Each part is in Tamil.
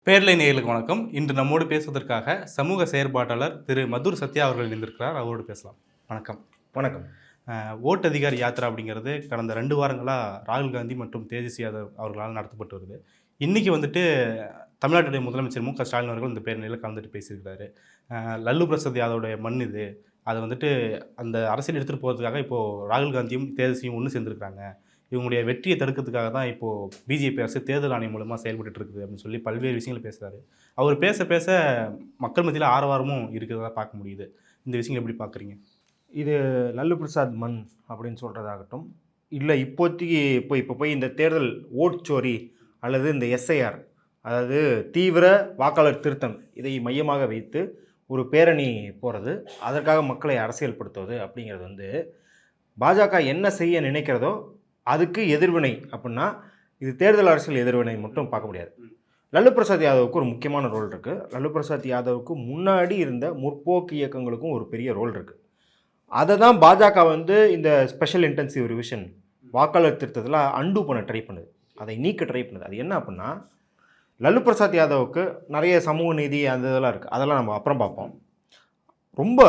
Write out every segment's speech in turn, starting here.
பேர்லை நேயர்களுக்கு வணக்கம். இன்று நம்மோடு பேசுவதற்காக சமூக செயற்பாட்டாளர் திரு மதுர் சத்யா அவர்கள் இணைந்திருக்கிறார். அவரோடு பேசலாம். வணக்கம். வணக்கம். ஓட் அதிகார் யாத்திரா அப்படிங்கிறது கடந்த 2 வாரங்களாக ராகுல் காந்தி மற்றும் தேஜஸ்வி யாதவ் அவர்களால் நடத்தப்பட்டு வருது. இன்றைக்கி வந்துட்டு தமிழ்நாட்டுடைய முதலமைச்சர் மு க ஸ்டாலின் அவர்கள் இந்த பேரணியில் கலந்துட்டு பேசியிருக்கிறாரு. லல்லு பிரசாத் யாதவுடைய மண் இது, அதை வந்துட்டு அந்த அரசியல் எடுத்துகிட்டு போகிறதுக்காக இப்போது ராகுல் காந்தியும் தேஜஸ்வியும் ஒன்று சேர்ந்துருக்காங்க. இவங்களுடைய வெற்றியை தடுக்கிறதுக்காக தான் இப்போது பிஜேபி அரசு தேர்தல் ஆணையம் மூலமாக செயல்பட்டு இருக்குது அப்படின்னு சொல்லி பல்வேறு விஷயங்கள் பேசுகிறாரு. அவர் பேச பேச மக்கள் மத்தியில் ஆரவாரமும் இருக்கிறதா பார்க்க முடியுது. இந்த விஷயங்கள் எப்படி பார்க்குறீங்க? இது லல்லு பிரசாத் மண் அப்படின்னு சொல்கிறதாகட்டும், இல்லை இப்போதைக்கு இப்போ போய் இந்த தேர்தல் ஓட்சோரி அல்லது இந்த எஸ்ஐஆர், அதாவது தீவிர வாக்காளர் திருத்தம், இதை மையமாக வைத்து ஒரு பேரணி போகிறது, அதற்காக மக்களை அரசியல்படுத்துவது அப்படிங்கிறது வந்து பாஜக என்ன செய்ய நினைக்கிறதோ அதுக்கு எதிர்வினை. அப்படின்னா இது தேர்தல் அரசியல் எதிர்வினை மட்டும் பார்க்க முடியாது. லல்லு பிரசாத் யாதவுக்கு ஒரு முக்கியமான ரோல் இருக்குது. லல்லு பிரசாத் யாதவுக்கு முன்னாடி இருந்த முற்போக்கு இயக்கங்களுக்கும் ஒரு பெரிய ரோல் இருக்குது. அதை தான் பாஜக வந்து இந்த ஸ்பெஷல் இன்டென்சிவ் ரிவிஷன் வாக்காளர் திருத்தத்தில் அண்டு பண்ண ட்ரை பண்ணுது, அதை நீக்க ட்ரை பண்ணுது. அது என்ன அப்படின்னா, லல்லு பிரசாத் யாதவுக்கு நிறைய சமூக நீதி அந்த இதெல்லாம் இருக்குது, அதெல்லாம் நம்ம அப்புறம் பார்ப்போம். ரொம்ப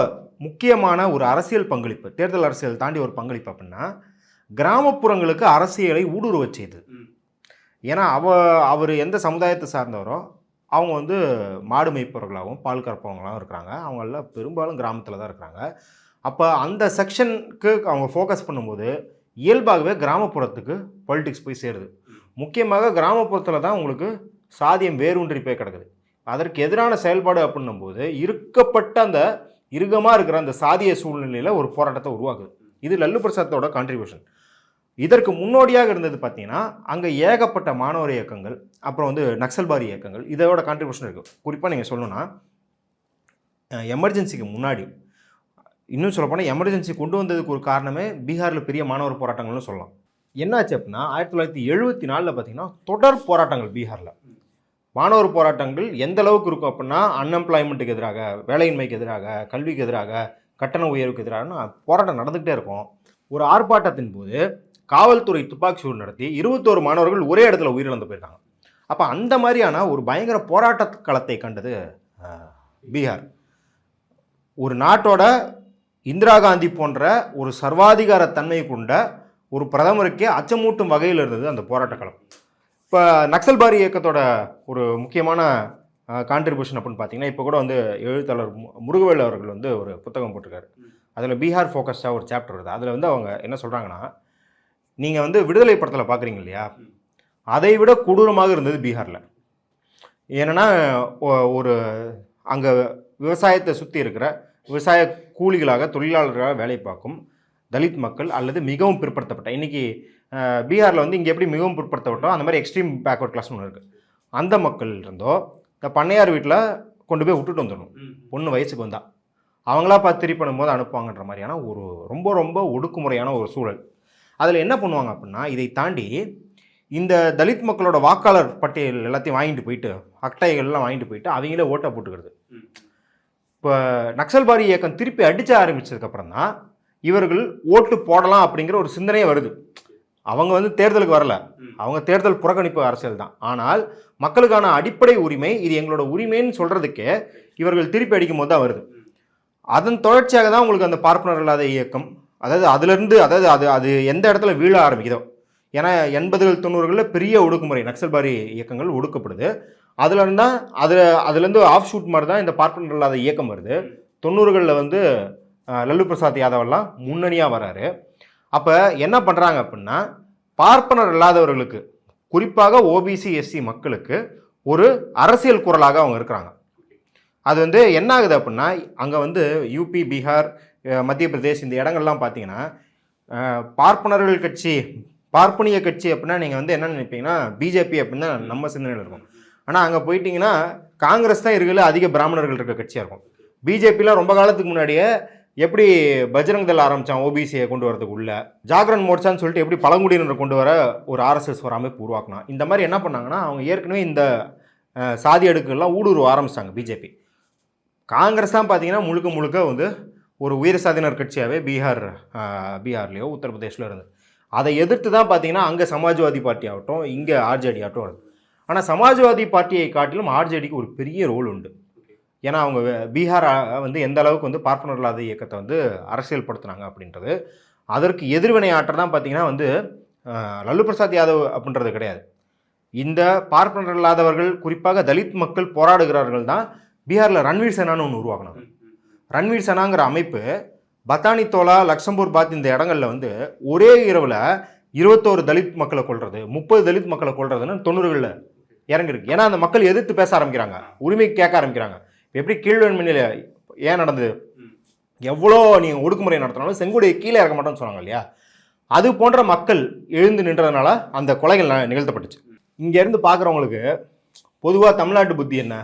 முக்கியமான ஒரு அரசியல் பங்களிப்பு, தேர்தல் அரசியல் தாண்டி ஒரு பங்களிப்பு அப்படின்னா கிராமப்புறங்களுக்கு அரசியலை ஊடுருவ செய்தது. ஏன்னா அவர் எந்த சமுதாயத்தை சார்ந்தவரோ அவங்க வந்து மாடு மேய்ப்பவர்களாகவும் பால் கறப்பவங்களாகவும் இருக்கிறாங்க. அவங்கள பெரும்பாலும் கிராமத்தில் தான் இருக்கிறாங்க. அப்போ அந்த செக்ஷனுக்கு அவங்க ஃபோக்கஸ் பண்ணும்போது இயல்பாகவே கிராமப்புறத்துக்கு பொலிட்டிக்ஸ் போய் சேருது. முக்கியமாக கிராமப்புறத்தில் தான் உங்களுக்கு சாதியம் வேரூன்றி போய் கிடக்குது. அதற்கு எதிரான செயல்பாடு அப்படின்னும்போது இருக்கப்பட்ட அந்த இறுக்கமாக இருக்கிற அந்த சாதிய சூழ்நிலையில் ஒரு போராட்டத்தை உருவாக்குது. இது லல்லு பிரசாத்தோட கான்ட்ரிபியூஷன். இதற்கு முன்னோடியாக இருந்தது பார்த்தீங்கன்னா, அங்கே ஏகப்பட்ட மாணவர் இயக்கங்கள், அப்புறம் வந்து நக்சல்பாரி இயக்கங்கள், இதோட கான்ட்ரிபியூஷன் இருக்குது. குறிப்பாக நீங்கள் சொல்லணும்னா, எமர்ஜென்சிக்கு முன்னாடி, இன்னும் சொல்லப்போனால் எமர்ஜென்சி கொண்டு வந்ததுக்கு ஒரு காரணமே பீகாரில் பெரிய மாணவர் போராட்டங்கள்னு சொல்லலாம். என்னாச்சு அப்படின்னா 1974 பார்த்தீங்கன்னா தொடர் போராட்டங்கள் பீகாரில். மாணவர் போராட்டங்கள் எந்த அளவுக்கு இருக்கும் அப்படின்னா, அன்எம்ப்ளாய்மெண்ட்டுக்கு எதிராக, வேலையின்மைக்கு எதிராக, கல்விக்கு எதிராக, கட்டண உயர்வுக்கு எதிராக போராட்டம் நடந்துகிட்டே இருக்கும். ஒரு ஆர்ப்பாட்டத்தின் போது காவல்துறை துப்பாக்கி சூடு நடத்தி 21 மாணவர்கள் ஒரே இடத்துல உயிரிழந்து போயிருக்காங்க. அப்போ அந்த மாதிரியான ஒரு பயங்கர போராட்ட களத்தை கண்டது பீகார். ஒரு நாட்டோட இந்திரா காந்தி போன்ற ஒரு சர்வாதிகார தன்மை கொண்ட ஒரு பிரதமருக்கே அச்சமூட்டும் வகையில் இருந்தது அந்த போராட்ட களம். இப்போ நக்சல்பாரி இயக்கத்தோட ஒரு முக்கியமான கான்ட்ரிபியூஷன் அப்படின்னு பார்த்தீங்கன்னா, இப்போ கூட வந்து எழுத்தாளர் முருகவேல் அவர்கள் வந்து ஒரு புத்தகம் போட்டிருக்காரு. அதில் பீகார் ஃபோக்கஸ்டாக ஒரு சாப்டர் வருது. அதில் வந்து அவங்க என்ன சொல்கிறாங்கன்னா, நீங்கள் வந்து விடுதலை படத்தில் பார்க்குறீங்க இல்லையா, அதை விட கொடூரமாக இருந்தது பீகாரில். ஏன்னா ஒரு அங்கே விவசாயத்தை சுற்றி இருக்கிற விவசாய கூலிகளாக தொழிலாளர்களாக வேலை பார்க்கும் தலித் மக்கள் அல்லது மிகவும் பிற்படுத்தப்பட்ட, இன்றைக்கி பீகாரில் வந்து இங்கே எப்படி மிகவும் பிற்படுத்தப்பட்டோ அந்த மாதிரி எக்ஸ்ட்ரீம் பேக்வர்ட் கிளாஸ்னு ஒன்று இருக்குது. அந்த மக்கள் இருந்தோ இந்த பண்ணையார் வீட்டில் கொண்டு போய் விட்டுட்டு வந்துடணும், பொண்ணு வயசுக்கு வந்தால் அவங்களா பார்த்து திரி பண்ணும்போது அனுப்புவாங்கன்ற மாதிரியான ஒரு ரொம்ப ரொம்ப ஒடுக்குமுறையான ஒரு சூழல். அதில் என்ன பண்ணுவாங்க அப்படின்னா, இதை தாண்டி இந்த தலித் மக்களோட வாக்காளர் பட்டியல் எல்லாத்தையும் வாங்கிட்டு போயிட்டு, அட்டைகள்லாம் வாங்கிட்டு போயிட்டு அவங்களே ஓட்டை போட்டுக்கிறது. இப்போ நக்சல்பாரி இயக்கம் திருப்பி அடிக்க ஆரம்பித்ததுக்கப்புறம் தான் இவர்கள் ஓட்டு போடலாம் அப்படிங்கிற ஒரு சிந்தனையே வருது. அவங்க வந்து தேர்தலுக்கு வரல, அவங்க தேர்தல் புறக்கணிப்பு அரசியல் தான். ஆனால் மக்களுக்கான அடிப்படை உரிமை, இது எங்களோட உரிமைன்னு சொல்கிறதுக்கே இவர்கள் திருப்பி அடிக்கும் போது தான் வருது. அதன் தொடர்ச்சியாக தான் உங்களுக்கு அந்த பார்ப்பனர் இல்லாத இயக்கம், அதாவது அதுலேருந்து, அதாவது அது எந்த இடத்துல வீழ ஆரம்பிக்குதோ, ஏன்னா 80கள் 90களில் பெரிய ஒடுக்குமுறை நக்சல்பாரி இயக்கங்கள் ஒடுக்கப்படுது. அதுலேருந்து தான் அதுலேருந்து ஆஃப் ஷூட் மாதிரி தான் இந்த பார்ப்பனர் இல்லாத இயக்கம் வருது. 90களில் வந்து லல்லு பிரசாத் யாதவெல்லாம் முன்னணியாக வராரு. அப்போ என்ன பண்ணுறாங்க அப்படின்னா, பார்ப்பனர் இல்லாதவர்களுக்கு, குறிப்பாக ஓபிசி எஸ்சி மக்களுக்கு ஒரு அரசியல் குரலாக அவங்க இருக்கிறாங்க. அது வந்து என்ன ஆகுது அப்படின்னா, அங்கே வந்து யூபி, பீகார், மத்திய பிரதேஷ் இந்த இடங்கள்லாம் பார்த்தீங்கன்னா பார்ப்பனர்கள் கட்சி, பார்ப்பனிய கட்சி அப்படின்னா நீங்கள் வந்து என்ன நினைப்பீங்கன்னா பிஜேபி அப்படின்னு தான் நம்ம சிந்தனையில் இருக்கும். ஆனால் அங்கே போயிட்டீங்கன்னா காங்கிரஸ் தான் இருக்கிறதுல அதிக பிராமணர்கள் இருக்கிற கட்சியாக இருக்கும். பிஜேபியில் ரொம்ப காலத்துக்கு முன்னாடியே எப்படி பஜ்ரங் தள் ஆரம்பித்தான் ஓபிசியை கொண்டு வரதுக்கு உள்ள, ஜாகரன் மோர்ச்சான்னு சொல்லிட்டு எப்படி பழங்குடியினரை கொண்டு வர ஒரு ஆர்எஸ்எஸ் ஒரு அமைப்பு உருவாக்கணும். இந்த மாதிரி என்ன பண்ணாங்கன்னா, அவங்க ஏற்கனவே இந்த சாதி அடுக்குகள்லாம் ஊடுருவ ஆரம்பிச்சிட்டாங்க பிஜேபி. காங்கிரஸ் தான் பார்த்தீங்கன்னா முழுக்க முழுக்க வந்து ஒரு உயர் சாதியினர் கட்சியாகவே பீகார்லேயோ உத்தரப்பிரதேசில் இருந்து அதை எதிர்த்து தான் பார்த்தீங்கன்னா அங்கே சமாஜ்வாதி பார்ட்டி ஆகட்டும், இங்கே ஆர்ஜேடி ஆகட்டும் வருது. ஆனால் சமாஜ்வாதி பார்ட்டியை காட்டிலும் ஆர்ஜேடிக்கு ஒரு பெரிய ரோல் உண்டு. ஏன்னா அவங்க பீகார் வந்து எந்த அளவுக்கு வந்து பார்ப்பனர் இல்லாத இயக்கத்தை வந்து அரசியல்படுத்துனாங்க அப்படின்றது. அதற்கு எதிர்வினை ஆற்ற தான் பார்த்தீங்கன்னா வந்து லல்லு பிரசாத் யாதவ் அப்படின்றது கிடையாது. இந்த பார்ப்பனர் இல்லாதவர்கள், குறிப்பாக தலித் மக்கள் போராடுகிறார்கள் தான் பீகாரில் ரன்வீர் சேனான்னு ஒன்று உருவாக்கினாங்க. ரன்வீர் சேனாங்கிற அமைப்பு பத்தானி தோலா, லக்சம்பூர் பாத் இந்த இடங்களில் வந்து ஒரே இரவில் 21 தலித் மக்களை கொள்வது, 30 தலித் மக்களை கொள்றதுன்னு 90களில் இறங்கிருக்கு. ஏன்னா அந்த மக்கள் எதிர்த்து பேச ஆரம்பிக்கிறாங்க, உரிமை கேட்க ஆரம்பிக்கிறாங்க. எப்படி கீழ்வன்மணியில் ஏன் நடந்தது, எவ்வளோ நீங்கள் ஒடுக்குமுறை நடத்தினாலும் செங்கோடையை கீழே இறக்க மாட்டோம்னு சொன்னாங்க இல்லையா, அது போன்ற மக்கள் எழுந்து நின்றதுனால அந்த கொலைகள் நிகழ்த்தப்பட்டுச்சு. இங்கேருந்து பார்க்குறவங்களுக்கு பொதுவாக தமிழ்நாட்டு புத்தி என்ன,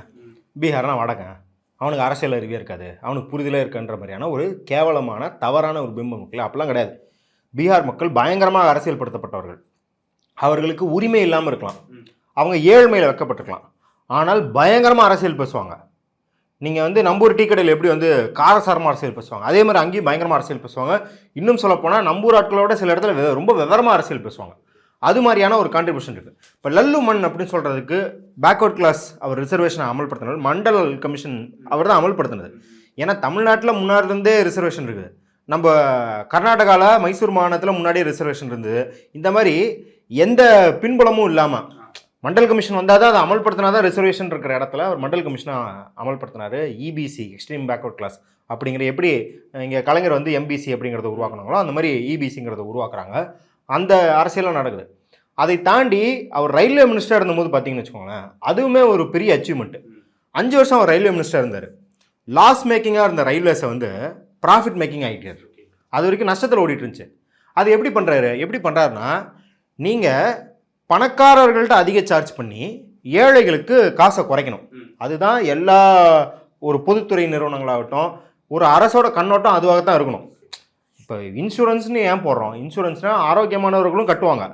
பீகார்னா வடக்கன், அவனுக்கு அரசியல் அறிவே இருக்காது, அவனுக்கு புரிதலே இருக்குன்ற மாதிரியான ஒரு கேவலமான தவறான ஒரு பிம்பம் இருக்குல்ல. அப்படிலாம் கிடையாது. பீகார் மக்கள் பயங்கரமாக அரசியல்படுத்தப்பட்டவர்கள். அவர்களுக்கு உரிமை இல்லாமல் இருக்கலாம், அவங்க ஏழ்மையில் வைக்கப்பட்டிருக்கலாம், ஆனால் பயங்கரமாக அரசியல் பேசுவாங்க. நீங்கள் வந்து நம்பூர் டீ கடையில் எப்படி வந்து காரசாரமாக அரசியல் பேசுவாங்க, அதே மாதிரி அங்கேயும் பயங்கரமாக அரசியல் பேசுவாங்க. இன்னும் சொல்லப்போனால் நம்பூர் ஆட்களோட சில இடத்துல ரொம்ப விவரமாக அரசியல் பேசுவாங்க. அது மாதிரியான ஒரு கான்ட்ரிபியூஷன் இருக்குது. இப்போ லல்லு மண் அப்படின்னு சொல்கிறதுக்கு பேக்வர்ட் கிளாஸ் அவர் ரிசர்வேஷனை அமல்படுத்தினார். மண்டல் கமிஷன் அவர் தான் அமல்படுத்தினது. ஏன்னா தமிழ்நாட்டில் முன்னாடிருந்தே ரிசர்வேஷன் இருக்குது. நம்ம கர்நாடகாவில் மைசூர் மாநிலத்தில் முன்னாடியே ரிசர்வேஷன் இருந்தது. இந்த மாதிரி எந்த பின்புலமும் இல்லாமல் மண்டல் கமிஷன் வந்தால் தான் அதை அமல்படுத்தினா தான் ரிசர்வேஷன் இருக்கிற இடத்துல அவர் மண்டல் கமிஷனை அமல்படுத்தினார். இபிசி, எக்ஸ்ட்ரீம் பேக்வர்ட் கிளாஸ் அப்படிங்கிற, எப்படி இங்கே கலைஞர் வந்து எம்பிசி அப்படிங்கிறத உருவாக்குனாங்களோ அந்த மாதிரி இபிசிங்கிறத உருவாக்குறாங்க. அந்த அரசியலாம் நடக்குது. அதை தாண்டி அவர் ரயில்வே மினிஸ்டர் இருந்தபோது பார்த்தீங்கன்னு வச்சுக்கோங்களேன், அதுவுமே ஒரு பெரிய அச்சீவ்மெண்ட்டு. 5 வருஷம் அவர் ரயில்வே மினிஸ்டர் இருந்தார். லாஸ் மேக்கிங்காக இருந்த ரயில்வேஸை வந்து ப்ராஃபிட் மேக்கிங் ஆகிட்டார். அது வரைக்கும் நஷ்டத்தில் ஓடிட்டு இருந்துச்சு. அது எப்படி பண்ணுறாருன்னா, நீங்கள் பணக்காரர்கள்ட்ட அதிக சார்ஜ் பண்ணி ஏழைகளுக்கு காசை குறைக்கணும். அதுதான் எல்லா ஒரு பொதுத்துறை நிறுவனங்களாகட்டும், ஒரு அரசோட கண்ணோட்டம் அதுவாக தான் இருக்கணும். இப்போ இன்சூரன்ஸ்னு ஏன் போடுறோம், இன்சூரன்ஸ்னால் ஆரோக்கியமானவர்களும் கட்டுவாங்க.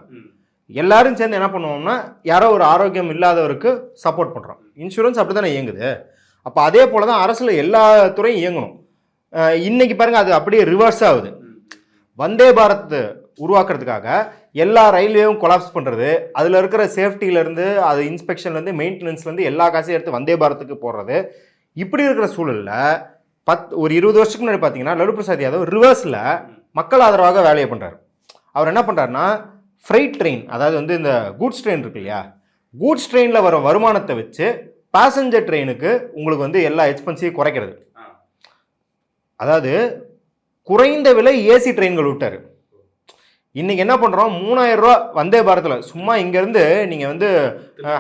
எல்லாரும் சேர்ந்து என்ன பண்ணுவோம்னா, யாரோ ஒரு ஆரோக்கியம் இல்லாதவருக்கு சப்போர்ட் பண்ணுறோம். இன்சூரன்ஸ் அப்படி தானே இயங்குது. அப்போ அதே போல் தான் அரசில் எல்லா துறையும் இயங்கணும். இன்றைக்கி பாருங்கள், அது அப்படியே ரிவர்ஸ் ஆகுது. வந்தே பாரத் உருவாக்குறதுக்காக எல்லா ரயில்வேயும் கொலாப்ஸ் பண்ணுறது, அதில் இருக்கிற சேஃப்டியிலேருந்து, அது இன்ஸ்பெக்ஷன்லேருந்து, மெயின்டெனன்ஸ்லேருந்து எல்லா காசையும் எடுத்து வந்தே பாரத்துக்கு போடுறது. இப்படி இருக்கிற சூழலில் ஒரு 20 வருஷத்துக்கு முன்னாடி பார்த்தீங்கன்னா லல்லு பிரசாத் யாதவ் ரிவர்ஸில் மக்கள் ஆதரவாக வேலையை பண்ணுறாரு. அவர் என்ன பண்ணுறாருன்னா, ஃப்ரைட் ட்ரெயின், அதாவது வந்து இந்த கூட்ஸ் ட்ரெயின் இருக்கு இல்லையா, கூட்ஸ் ட்ரெயினில் வர வருமானத்தை வச்சு பேசஞ்சர் ட்ரெயினுக்கு உங்களுக்கு வந்து எல்லா எக்ஸ்பென்ஸையும் குறைக்கிறது. அதாவது குறைந்த விலை ஏசி ட்ரெயின்கள் விட்டார். இன்றைக்கி என்ன பண்ணுறோம், 3000 ரூபா வந்தே பாரத்தில். சும்மா இங்கேருந்து நீங்கள் வந்து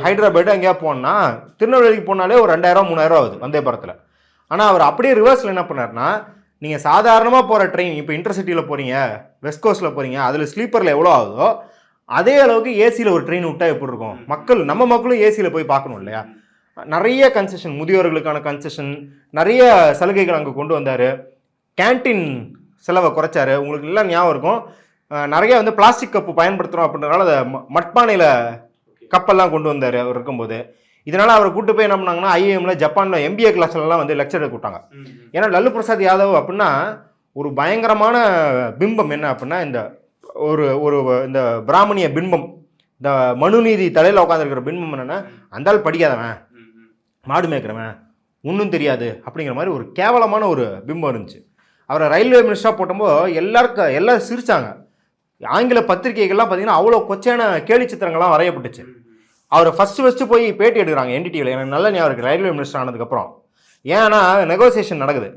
ஹைதராபாடு எங்கேயா போனால், திருநெல்வேலிக்கு போனாலே ஒரு 2000 3000 ஆகுது வந்தே பாரத்தில். ஆனால் அவர் அப்படியே ரிவர்ஸில் என்ன பண்ணார்னா, நீங்கள் சாதாரணமாக போகிற ட்ரெயின், இப்போ இன்டர்சிட்டியில் போகிறீங்க, வெஸ்ட் கோஸ்ட்டில் போகிறீங்க, அதில் ஸ்லீப்பரில் எவ்வளோ ஆகுதோ அதே அளவுக்கு ஏசியில் ஒரு ட்ரெயின் விட்டால் எப்படி இருக்கும். நம்ம மக்களும் ஏசியில் போய் பார்க்கணும் இல்லையா. நிறைய கன்செஷன், முதியோர்களுக்கான கன்செஷன், நிறைய சலுகைகள் அங்கே கொண்டு வந்தார். கேன்டீன் செலவை குறைச்சார். உங்களுக்கு எல்லாம் ஞாபகம் இருக்கும், நிறைய வந்து பிளாஸ்டிக் கப்பு பயன்படுத்துகிறோம் அப்படின்றனால அதை மட்பானையில் கப்பெல்லாம் கொண்டு வந்தார் அவர் இருக்கும்போது. இதனால் அவரை கூட்டு போய் என்ன பண்ணாங்கன்னா, ஐஏஎம்ல, ஜப்பானில் MBA கிளாஸ்லாம் வந்து லெக்சர் எடுக்க விட்டாங்க. ஏன்னா லல்லு பிரசாத் யாதவ் அப்படின்னா ஒரு பயங்கரமான பிம்பம் என்ன அப்படின்னா, இந்த ஒரு இந்த பிராமணிய பிம்பம், இந்த மனுநீதி தலையில் உட்காந்துருக்கிற பிம்பம் என்னென்னா, அந்தால் படிக்காதவன், மாடு மேய்க்கிறவன், ஒன்றும் தெரியாது அப்படிங்கிற மாதிரி ஒரு கேவலமான ஒரு பிம்பம் இருந்துச்சு. அவரை ரயில்வே மினிஸ்டராக போட்டபோது எல்லாரும் சிரித்தாங்க. ஆங்கில பத்திரிகைகள்லாம் பார்த்தீங்கன்னா அவ்வளோ கொச்சையான கேலி சித்திரங்கள்லாம் வரையப்பட்டுச்சு. அவரை ஃபஸ்ட்டு போய் பேட்டி எடுக்கிறாங்க NDTVயில். எனக்கு நல்ல ஞாபகம் இருக்குது, ரயில்வே மினிஸ்டர் ஆனதுக்கப்புறம். ஏன்னா நெகோசியேஷன் நடக்குது.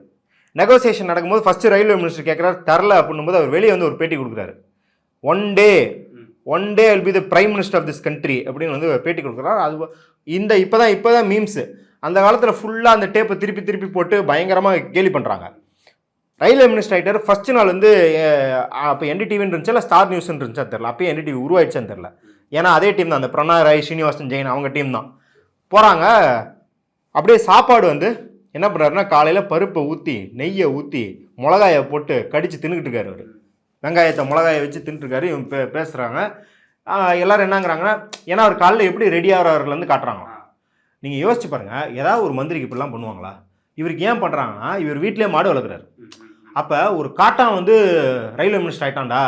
நெகோசியேஷன் நடக்கும்போது ஃபஸ்ட்டு ரயில்வே மினிஸ்டர் கேட்குறாரு, தரல அப்படின்னும்போது அவர் வெளியே வந்து ஒரு பேட்டி கொடுக்குறாரு. One day will be the prime minister of this country அப்படின்னு வந்து பேட்டி கொடுக்குறாரு. அது இப்போ தான் மீம்ஸு. அந்த காலத்தில் ஃபுல்லாக அந்த டேப்பை திருப்பி போட்டு பயங்கரமாக கேலி பண்ணுறாங்க. ரயில்வே மினிஸ்டர் ஆகிட்டார். ஃபஸ்ட்டு நாள் வந்து அப்போ NDTVன்னு இருந்துச்சு, இல்லை ஸ்டார் நியூஸ்ன்னு இருந்துச்சா தெரில. அப்போயே NDTV உருவாயிடுச்சான்னு தெரில. ஏன்னா அதே டீம் தான், அந்த பிரணாய் ராய், ஸ்ரீனிவாசன் ஜெயின் அவங்க டீம் தான் போகிறாங்க. அப்படியே சாப்பாடு வந்து என்ன பண்ணுறாருன்னா, காலையில் பருப்பை ஊற்றி, நெய்யை ஊற்றி, மிளகாயை போட்டு கடித்து தின்னுக்கிட்டு இருக்காரு. அவர் வெங்காயத்தை மிளகாயை வச்சு தின்னுட்டுருக்காரு. இவங்க பேசுகிறாங்க. எல்லோரும் என்னங்கிறாங்கன்னா, ஏன்னா அவர் காலையில் எப்படி ரெடி ஆகிறாருலேருந்து காட்டுறாங்க. நீங்கள் யோசிச்சு பாருங்கள், ஏதாவது ஒரு மந்திரிக்கு இப்படிலாம் பண்ணுவாங்களா? இவருக்கு ஏன் பண்ணுறாங்கன்னா, இவர் வீட்டிலே மாடு வளர்க்குறாரு. அப்போ ஒரு காட்டான் வந்து ரயில்வே மினிஸ்டர் ஆகிட்டான்டா,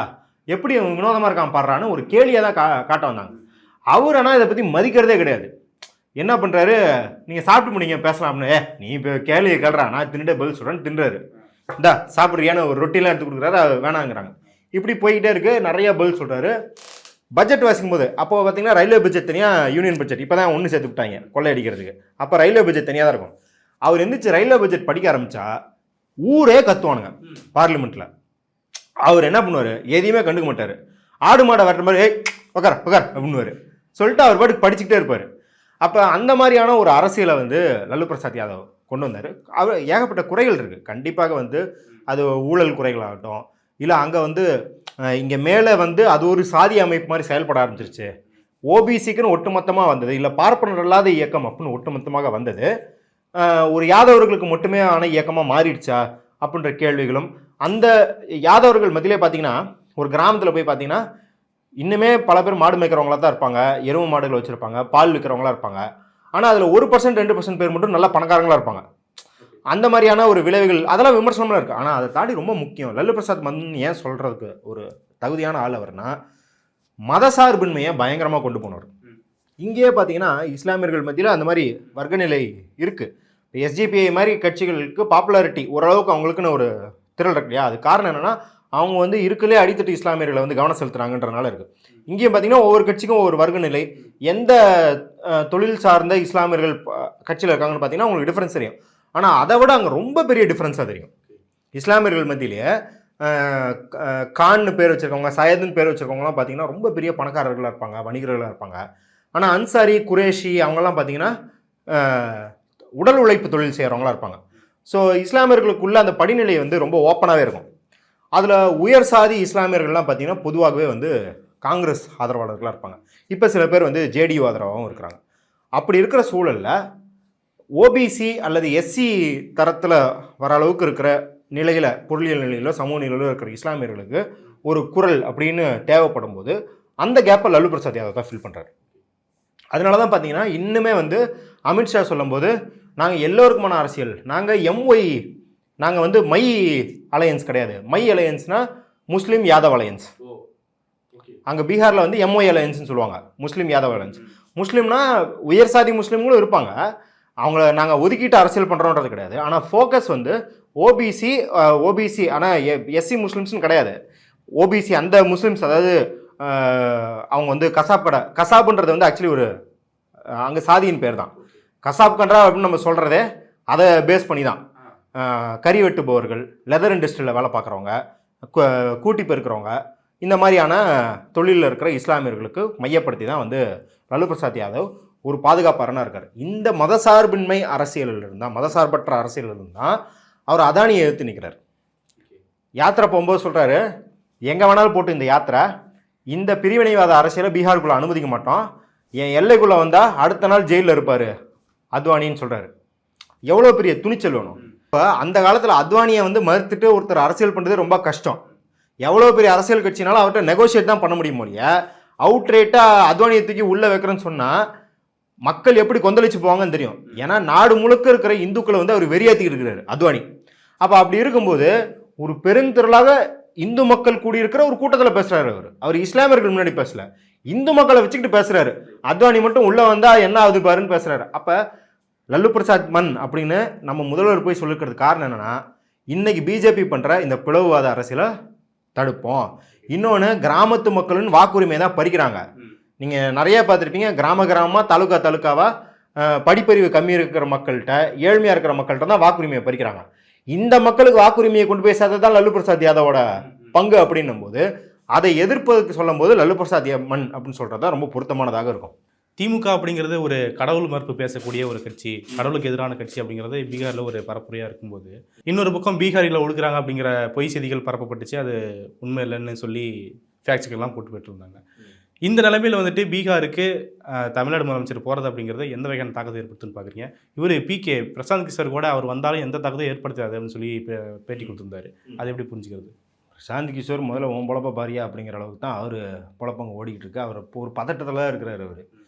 எப்படி வினோதமாக இருக்கான் பாடுறான்னு ஒரு கேலியாக தான் காட்ட வந்தாங்க. அவர் ஆனால் இதை பற்றி மதிக்கிறதே கிடையாது. என்ன பண்ணுறாரு, நீங்கள் சாப்பிட்டு முடிங்க பேசலாம் அப்படின்னு. நீ இப்போ கேள்வி கேள்றா, நான் தின்னுட்டே பதில் சொல்கிறேன்னு தின்றாரு. இந்தா சாப்பிட்றியான்னு ஒரு ரொட்டிலாம் எடுத்து கொடுக்குறாரு, அது வேணாங்கிறாங்க. இப்படி போய்கிட்டே இருக்கு, நிறைய பதில் சொல்கிறாரு. பட்ஜெட் வாசிக்கும் போது அப்போ பார்த்தீங்கன்னா ரயில்வே பட்ஜெட் தனியாக, யூனியன் பட்ஜெட் இப்போ தான் ஒன்று சேர்த்து விட்டாங்க கொள்ளை அடிக்கிறதுக்கு. அப்போ ரயில்வே பட்ஜெட் தனியாக தான் இருக்கும். அவர் எந்திரிச்சு ரயில்வே பட்ஜெட் படிக்க ஆரம்பித்தா ஊரே கத்துவானுங்க பார்லிமெண்ட்டில். அவர் என்ன பண்ணுவார், எதையுமே கண்டுக்க மாட்டார். ஆடு மாடை வரட்ட மாதிரி ஏய் உக்கார் உக்கார் அப்படின்னுவார். சொல்லிட்டு அவர் பாட்டுக்கு படிச்சுக்கிட்டே இருப்பார். அப்போ அந்த மாதிரியான ஒரு அரசியலை வந்து லல்லு பிரசாத் யாதவ் கொண்டு வந்தார். அவர் ஏகப்பட்ட குறைகள் இருக்குது கண்டிப்பாக. வந்து அது ஊழல் குறைகளாகட்டும், இல்லை அங்கே வந்து இங்கே மேலே வந்து அது ஒரு சாதி அமைப்பு மாதிரி செயல்பட ஆரம்பிச்சிருச்சு. ஓபிசிக்குன்னு ஒட்டுமொத்தமாக வந்தது, இல்லை பார்ப்பனர் அல்லாத இயக்கம் அப்படின்னு ஒட்டுமொத்தமாக வந்தது. ஒரு யாதவர்களுக்கு மட்டுமே ஆன இயக்கமாக மாறிடுச்சா அப்படின்ற கேள்விகளும் அந்த யாதவர்கள் மத்தியிலே பார்த்தீங்கன்னா, ஒரு கிராமத்தில் போய் பார்த்தீங்கன்னா இன்னுமே பல பேர் மாடு மேய்க்கிறவங்களா தான் இருப்பாங்க, எருவு மாடுகள் வச்சுருப்பாங்க, பால் விற்கிறவங்களா இருப்பாங்க. ஆனால் அதில் 1% 2% பேர் மட்டும் நல்லா பணக்காரங்களா இருப்பாங்க. அந்த மாதிரியான ஒரு விளைவுகள் அதெல்லாம் விமர்சனம்லாம் இருக்குது. ஆனால் அதை தாண்டி ரொம்ப முக்கியம், லல்லு பிரசாத் மந்தன் ஏன் சொல்கிறதுக்கு ஒரு தகுதியான ஆள் அவர்னா, மதசார்பின்மையை பயங்கரமாக கொண்டு போனவர். இங்கேயே பார்த்தீங்கன்னா இஸ்லாமியர்கள் மத்தியில் அந்த மாதிரி வர்க்கநிலை இருக்குது. எஸ்டிபிஐ மாதிரி கட்சிகளுக்கு பாப்புலாரிட்டி ஓரளவுக்கு அவங்களுக்குன்னு ஒரு திரள் இருக்கு இல்லையா? அது காரணம் என்னென்னா, அவங்க வந்து இருக்கலே அடித்தட்டு இஸ்லாமியர்களை வந்து கவனம் செலுத்துறாங்கன்றனால இருக்குது. இங்கேயும் பார்த்தீங்கன்னா ஒவ்வொரு கட்சிக்கும் ஒவ்வொரு வர்க்கநிலை, எந்த தொழில் சார்ந்த இஸ்லாமியர்கள் கட்சியில் இருக்காங்கன்னு பார்த்தீங்கன்னா உங்களுக்கு டிஃப்ரென்ஸ் தெரியும். ஆனால் அதை விட அங்கே ரொம்ப பெரிய டிஃப்ரென்ஸாக தெரியும். இஸ்லாமியர்கள் மத்தியிலேயே கான்னு பேர் வச்சுருக்கவங்க, சையதுன்னு பேர் வச்சுருக்கவங்களாம் பார்த்தீங்கன்னா ரொம்ப பெரிய பணக்காரர்களாக இருப்பாங்க, வணிகர்களாக இருப்பாங்க. ஆனால் அன்சாரி, குரேஷி அவங்கெல்லாம் பார்த்தீங்கன்னா உடல் உழைப்பு தொழில் செய்கிறவங்களா இருப்பாங்க. ஸோ இஸ்லாமியர்களுக்குள்ள அந்த படிநிலை வந்து ரொம்ப ஓப்பனாகவே இருக்கும். அதில் உயர் சாதி இஸ்லாமியர்கள்லாம் பார்த்தீங்கன்னா பொதுவாகவே வந்து காங்கிரஸ் ஆதரவாளர்களாக இருப்பாங்க. இப்போ சில பேர் வந்து ஜேடியு ஆதரவாகவும் இருக்கிறாங்க. அப்படி இருக்கிற சூழலில் ஓபிசி அல்லது எஸ்சி தரத்தில் வர அளவுக்கு இருக்கிற நிலையில், பொருளியல் நிலையிலோ சமூக நிலையிலோ இருக்கிற இஸ்லாமியர்களுக்கு ஒரு குரல் அப்படின்னு தேவைப்படும் போது அந்த கேப்பை லல்லு பிரசாத் யாதவ் தான் ஃபில் பண்ணுறாரு. அதனால தான் பார்த்தீங்கன்னா இன்னுமே வந்து அமித்ஷா சொல்லும்போது, நாங்கள் எல்லோருக்குமான அரசியல், நாங்கள் எம்ஒய், நாங்கள் வந்து மை அலையன்ஸ் கிடையாது. மை அலையன்ஸ்னால் முஸ்லீம் யாதவ் அலையன்ஸ். அங்கே பீகாரில் வந்து எம்ஒய் அலையன்ஸ்னு சொல்லுவாங்க, முஸ்லீம் யாதவ் அலையன்ஸ். முஸ்லீம்னா உயர் சாதி முஸ்லீம்களும் இருப்பாங்க, அவங்கள நாங்கள் ஒதுக்கிட்டு அரசியல் பண்ணுறோன்றது கிடையாது. ஆனால் ஃபோக்கஸ் வந்து ஓபிசி ஆனால் எஸ்சி முஸ்லீம்ஸ்னு கிடையாது. ஓபிசி அந்த முஸ்லீம்ஸ், அதாவது அவங்க வந்து கசாப்புன்றது வந்து ஆக்சுவலி ஒரு அங்கே சாதியின் பேர் தான். கசாப் கன்றா அப்படின்னு நம்ம சொல்கிறதே அதை பேஸ் பண்ணி தான். கறி வெட்டுபவர்கள், லெதர் இண்டஸ்ட்ரியில் வேலை பார்க்குறவங்க, கூட்டி பெருக்கிறவங்க, இந்த மாதிரியான தொழிலில் இருக்கிற இஸ்லாமியர்களுக்கு மையப்படுத்தி தான் வந்து லல்லு பிரசாத் யாதவ் ஒரு பாதுகாப்பாளராக இருக்கார். இந்த மதசார்பின்மை அரசியலில் இருந்தால், மதசார்பற்ற அரசியலில் இருந்தால் அவர் அதானியை எதிர்த்து நிற்கிறார். யாத்திரை போகும்போது சொல்கிறாரு, எங்கே வேணாலும் போட்டு இந்த யாத்திரை, இந்த பிரிவினைவாத அரசியலை பீகாருக்குள்ளே அனுமதிக்க மாட்டோம், என் எல்லைக்குள்ளே வந்தால் அடுத்த நாள் ஜெயிலில் இருப்பார் அத்வானின்னு சொல்கிறாரு. எவ்வளோ பெரிய துணிச்சல் வேணும். இப்போ அந்த காலத்தில் அத்வானியை வந்து மறுத்துட்டு ஒருத்தர் அரசியல் பண்ணுறது ரொம்ப கஷ்டம். எவ்வளோ பெரிய அரசியல் கட்சினாலும் அவர்கிட்ட நெகோஷியேட் தான் பண்ண முடியும் இல்லைய. அவுட்ரேட்டாக அத்வானியை தூக்கி உள்ளே வைக்கிறேன்னு சொன்னால் மக்கள் எப்படி கொந்தளிச்சு போவாங்கன்னு தெரியும். ஏன்னா நாடு முழுக்க இருக்கிற இந்துக்களை வந்து அவர் வெறியாத்திக்கிட்டு இருக்கிறாரு அத்வானி. அப்போ அப்படி இருக்கும்போது ஒரு பெருந்திரளாக இந்து மக்கள் கூடியிருக்கிற ஒரு கூட்டத்தில் பேசுகிறாரு. அவர் இஸ்லாமியர்கள் முன்னாடி பேசல, இந்து மக்களை வச்சுக்கிட்டு பேசுகிறாரு. அத்வானி மட்டும் உள்ளே வந்தால் என்ன ஆகுது பாருன்னு பேசுகிறாரு. அப்போ லல்லு பிரசாத் மன் அப்படின்னு நம்ம முதல்வர் போய் சொல்லிக்கிறது காரணம் என்னென்னா, இன்னைக்கு பிஜேபி பண்ணுற இந்த பிளவுவாத அரசியலை தடுப்போம். இன்னொன்று, கிராமத்து மக்களின் வாக்குரிமையை தான் பறிக்கிறாங்க. நீங்கள் நிறைய பார்த்துருப்பீங்க, கிராமமாக தாலுக்காவாக படிப்பறிவு கம்மி இருக்கிற மக்கள்கிட்ட, ஏழ்மையாக இருக்கிற மக்கள்கிட்ட தான் வாக்குரிமையை பறிக்கிறாங்க. இந்த மக்களுக்கு வாக்குரிமையை கொண்டு போய் சேர்த்தது தான் லல்லு பிரசாத் யாதவோட பங்கு அப்படின்னும் போது, அதை எதிர்ப்பதற்கு சொல்லும் போது லல்லு பிரசாத் மன் அப்படின்னு சொல்கிறது தான் ரொம்ப பொருத்தமானதாக இருக்கும். திமுக அப்படிங்கிறது ஒரு கடவுள் மறுப்பு பேசக்கூடிய ஒரு கட்சி, கடவுளுக்கு எதிரான கட்சி அப்படிங்கிறது பீகாரில் ஒரு பரப்புரையாக இருக்கும்போது, இன்னொரு பக்கம் பீகாரில் ஒழுக்குறாங்க அப்படிங்கிற பொய் செய்திகள் பரப்பப்பட்டுச்சு. அது உண்மை இல்லைன்னு சொல்லி ஃபேக்ட்ஸ்க்கெல்லாம் போட்டு போயிட்டுருந்தாங்க. இந்த நிலைமையில் வந்துட்டு பீகாருக்கு தமிழ்நாடு முதலமைச்சர் போகிறது அப்படிங்கிறது எந்த வகையான தாக்கத்தை ஏற்படுத்துன்னு பார்க்குறீங்க? இவர் பிகே பிரசாந்த் கிஷோர் கூட அவர் வந்தாலும் எந்த தாக்கத்தையும் ஏற்படுத்தாது அப்படின்னு சொல்லி பேட்டி கொடுத்துருந்தாரு. அதை எப்படி புரிஞ்சுக்கிறது? பிரசாந்த் கிஷோர் முதல்ல உன் பொழப்ப பாரியா அப்படிங்கிற அளவுக்கு தான் அவர் பொழப்பங்க ஓடிக்கிட்டு இருக்கு. அவர் ஒரு பதட்டத்தில் தான் இருக்கிறார்.